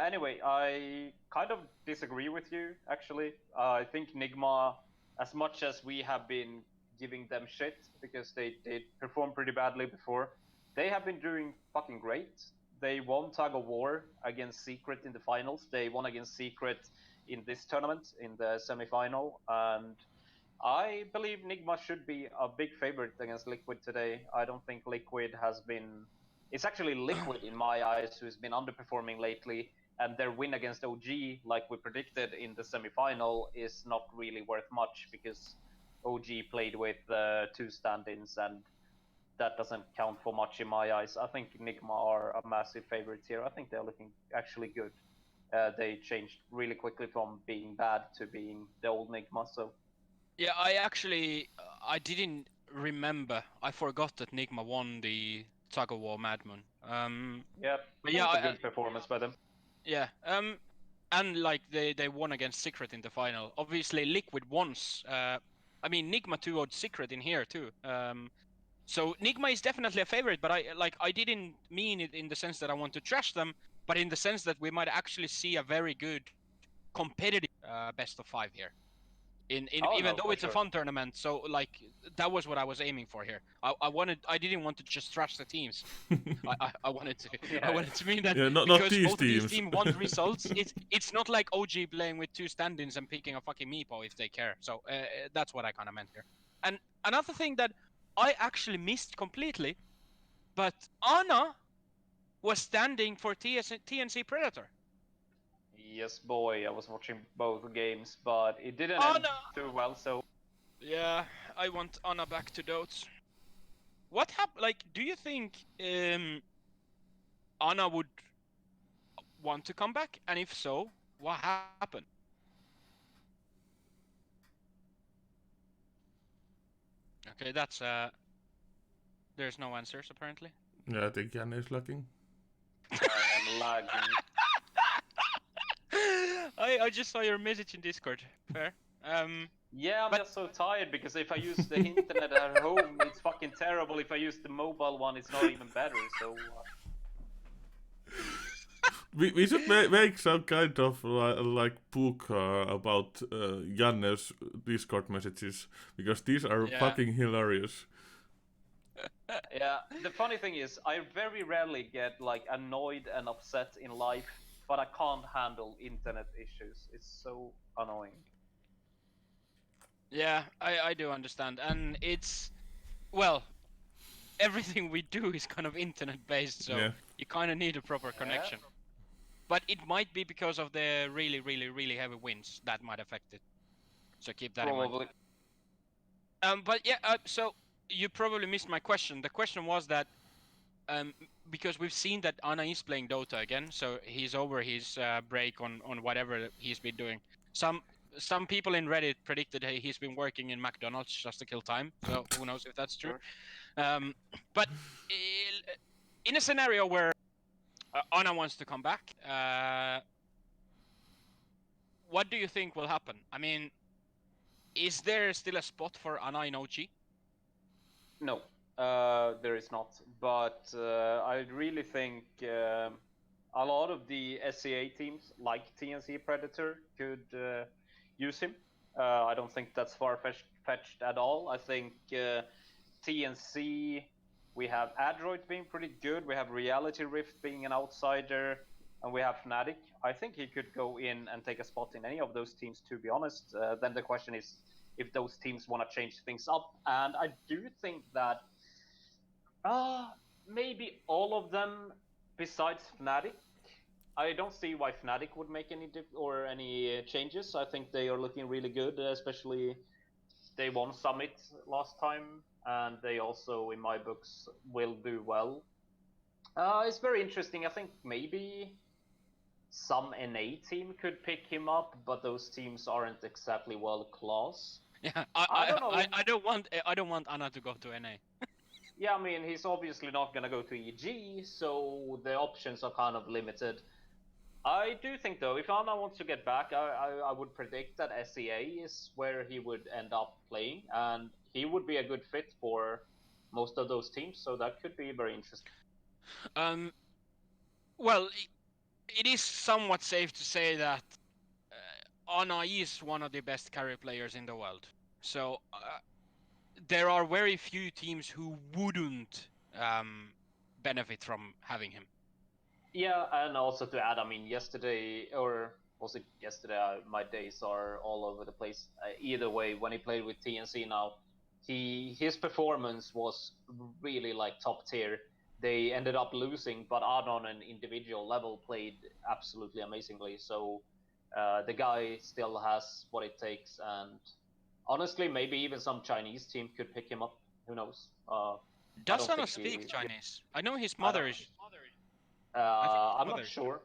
Anyway, I kind of disagree with you, actually. I think Nigma, as much as we have been giving them shit because they did perform pretty badly before, they have been doing fucking great. They won Tug of War against Secret in the finals. They won against Secret in this tournament in the semi-final, and I believe Nigma should be a big favorite against Liquid today. I don't think Liquid has been. It's actually Liquid in my eyes who's been underperforming lately, and their win against OG, like we predicted in the semifinal, is not really worth much because OG played with two stand-ins, and that doesn't count for much in my eyes. I think Nigma are a massive favorite here. I think they're looking actually good. They changed really quickly from being bad to being the old Nigma. So Yeah, I actually I didn't remember. I forgot that Nigma won the Tug of War Madman. yeah, But that yeah, was a good performance by them. yeah. And like they won against Secret in the final. Obviously, Liquid once. I mean, Nigma 2-0'd Secret in here too. So Nigma is definitely a favorite, but I didn't mean it in the sense that I want to trash them, but in the sense that we might actually see a very good competitive best of 5 here. Oh Even no, though for it's a sure. fun tournament, so like that was what I was aiming for here. I didn't want to just trash the teams. I wanted to I Yeah, wanted to mean that Yeah, not because these both of these teams. teams want results. It's not like OG playing with 2 stand-ins and picking a fucking meepo if they care. So that's what I kind of meant here. And another thing that I actually missed completely, but Anna was standing for TNC Predator. yes, boy. I was watching both games, but it didn't end Anna. too well. So Yeah, I want Anna back to Dotes. What happened? Like, do you think Anna would want to come back? And if so, what happened? Okay, that's there's no answers apparently. Yeah, I think Jan is lacking. I am lagging. I just saw your message in Discord. Fair. Yeah, I'm But just so tired because if I use the internet at home, it's fucking terrible. If I use the mobile one, it's not even better. So We should make some kind of like book about Janne's Discord messages because these are yeah, fucking hilarious. yeah, the funny thing is, I very rarely get like annoyed and upset in life, but I can't handle internet issues. It's so annoying. yeah, I do understand, and it's well, everything we do is kind of internet based, so Yeah. you kind of need a proper Yeah. connection. But it might be because of the really, really, really heavy winds that might affect it. So keep that in mind. Probably. But yeah, so you probably missed my question. The question was that because we've seen that Anna is playing Dota again, so he's over his break on whatever he's been doing. Some people in Reddit predicted he's been working in McDonald's just to kill time. So who knows if that's true? Um, but in a scenario where Anna wants to come back, what do you think will happen? I mean, is there still a spot for Anna in OG? No, there is not. But I really think a lot of the SCA teams, like TNC Predator, could use him. I don't think that's far-fetched at all. I think TNC, we have Adroit being pretty good, we have Reality Rift being an outsider, and we have Fnatic. I think he could go in and take a spot in any of those teams, to be honest. Then the question is if those teams want to change things up. And I do think that maybe all of them besides Fnatic. I don't see why Fnatic would make any changes. I think they are looking really good, especially they won Summit last time, and they also, in my books, will do well. It's very interesting. I think maybe some NA team could pick him up, but those teams aren't exactly world class. Yeah, I don't know. I don't want Anna to go to NA. Yeah, I mean, he's obviously not going to go to EG, so the options are kind of limited. I do think, though, if Anna wants to get back, I would predict that SEA is where he would end up playing, and he would be a good fit for most of those teams, so that could be very interesting. Um, well, it is somewhat safe to say that Anna is one of the best carry players in the world. So there are very few teams who wouldn't benefit from having him. Yeah, and also to add, I mean, yesterday, or was it yesterday? My days are all over the place. Either way, when he played with TNC now, his performance was really like top tier. They ended up losing, but Ard on an individual level played absolutely amazingly. So the guy still has what it takes, and honestly, maybe even some Chinese team could pick him up. Who knows? I Does don't Anna think speak he. Chinese? I know his I don't. mother is. I think his I'm not mother is sure, Chinese.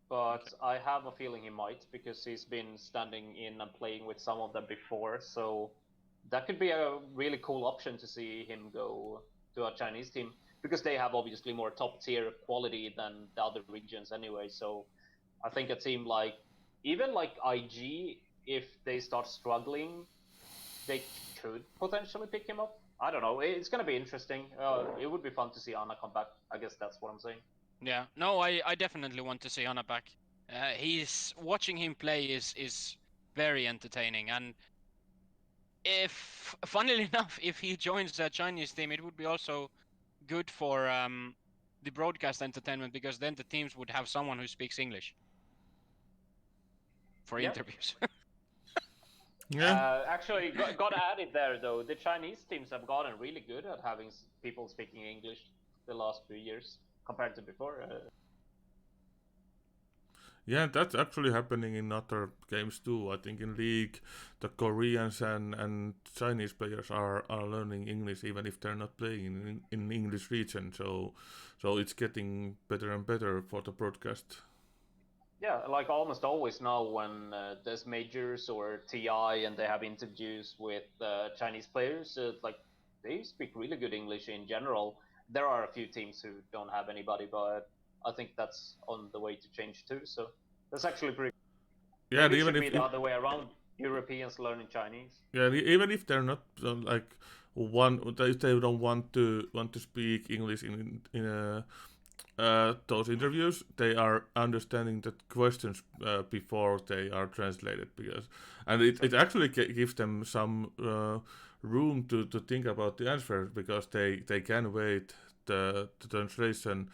but Okay. I have a feeling he might because he's been standing in and playing with some of them before. So that could be a really cool option to see him go to a Chinese team because they have obviously more top tier quality than the other regions anyway. So I think a team like even like IG, if they start struggling, they could potentially pick him up. I don't know. It's gonna be interesting. It would be fun to see Anna come back. I guess that's what I'm saying. Yeah. No, I definitely want to see Anna back. He's watching him play is very entertaining, and if funnily enough, if he joins a Chinese team, it would be also good for the broadcast entertainment because then the teams would have someone who speaks English for Yeah. interviews. Yeah, Actually, got added there though. The Chinese teams have gotten really good at having people speaking English the last few years compared to before. yeah, that's actually happening in other games too. I think in League, the Koreans and Chinese players are learning English even if they're not playing in English region. So it's getting better and better for the broadcast. Yeah, like almost always now when there's majors or TI and they have interviews with Chinese players, like they speak really good English in general. There are a few teams who don't have anybody, but I think that's on the way to change too. So that's actually pretty. Yeah, and Maybe it even should be the other way around. Europeans learning Chinese. even if they're not like they don't want to speak English in those interviews, they are understanding the questions before they are translated and it actually gives them some room to think about the answer because they can wait the translation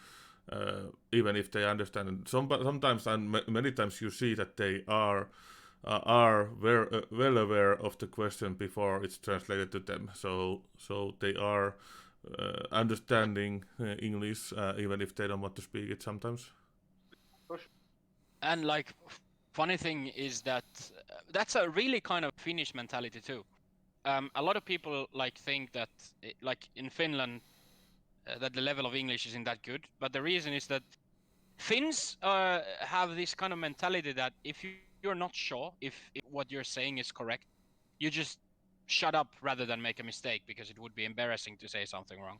even if they understand it. Sometimes and many times you see that they are well aware of the question before it's translated to them. So they are understanding English even if they don't want to speak it sometimes. And like funny thing is that that's a really kind of Finnish mentality too. A lot of people like think that like in Finland that the level of English isn't that good, but the reason is that Finns have this kind of mentality that if you're not sure if what you're saying is correct, you just shut up rather than make a mistake because it would be embarrassing to say something wrong.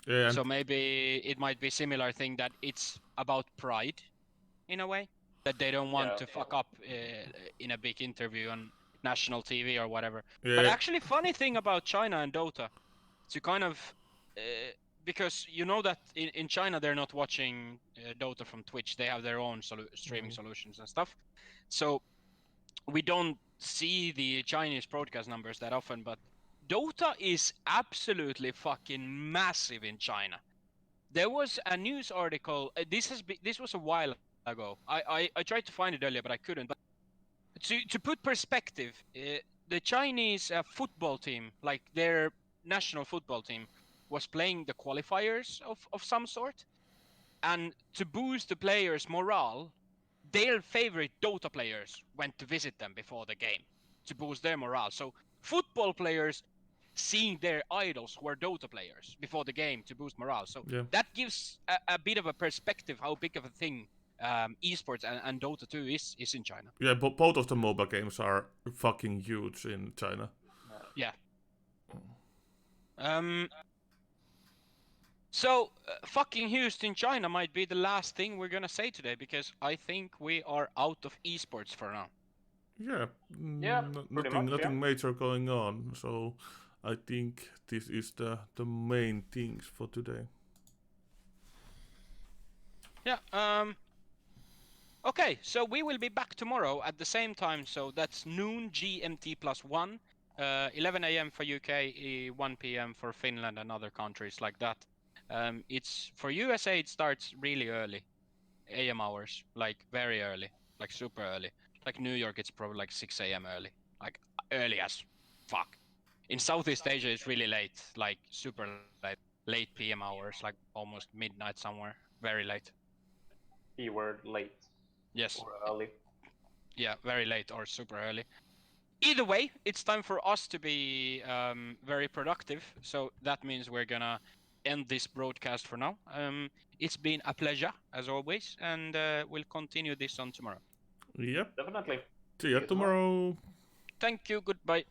Yeah, So maybe it might be similar thing that it's about pride in a way that they don't want Yeah. to fuck up in a big interview on national TV or whatever. But yeah, actually, funny thing about China and Dota, to kind of uh, because you know that in China they're not watching Dota from Twitch; they have their own streaming solutions and stuff. So we don't see the Chinese broadcast numbers that often, but Dota is absolutely fucking massive in China. There was a news article. This was a while ago. I tried to find it earlier, but I couldn't. But to put perspective, the Chinese football team, like their national football team, was playing the qualifiers of some sort, and to boost the players' morale, their favorite Dota players went to visit them before the game to boost their morale. So football players seeing their idols who are Dota players before the game to boost morale. So yeah. that gives a bit of a perspective how big of a thing esports and Dota 2 is in China. Yeah, both of the mobile games are fucking huge in China. Yeah. Um. So fucking Houston, China might be the last thing we're gonna say today because I think we are out of esports for now. Yeah, Yeah, pretty nothing much. Yeah. nothing major going on. So I think this is the main things for today. Yeah. Okay, so we will be back tomorrow at the same time. So that's noon GMT plus 1, 11 a.m. for UK, 1 p.m. for Finland and other countries like that. It's for USA. It starts really early, AM hours, like very early, like super early. Like New York, it's probably like 6 a.m. early, like early as fuck. In Southeast Asia, it's really late, like super late PM hours, like almost midnight somewhere, very late. Keyword late Yes. or early. Yeah, very late or super early. Either way, it's time for us to be very productive. So that means we're gonna end this broadcast for now. It's been a pleasure as always, and we'll continue this on tomorrow. Yep. Definitely. See you See you tomorrow. tomorrow. Thank you. Goodbye.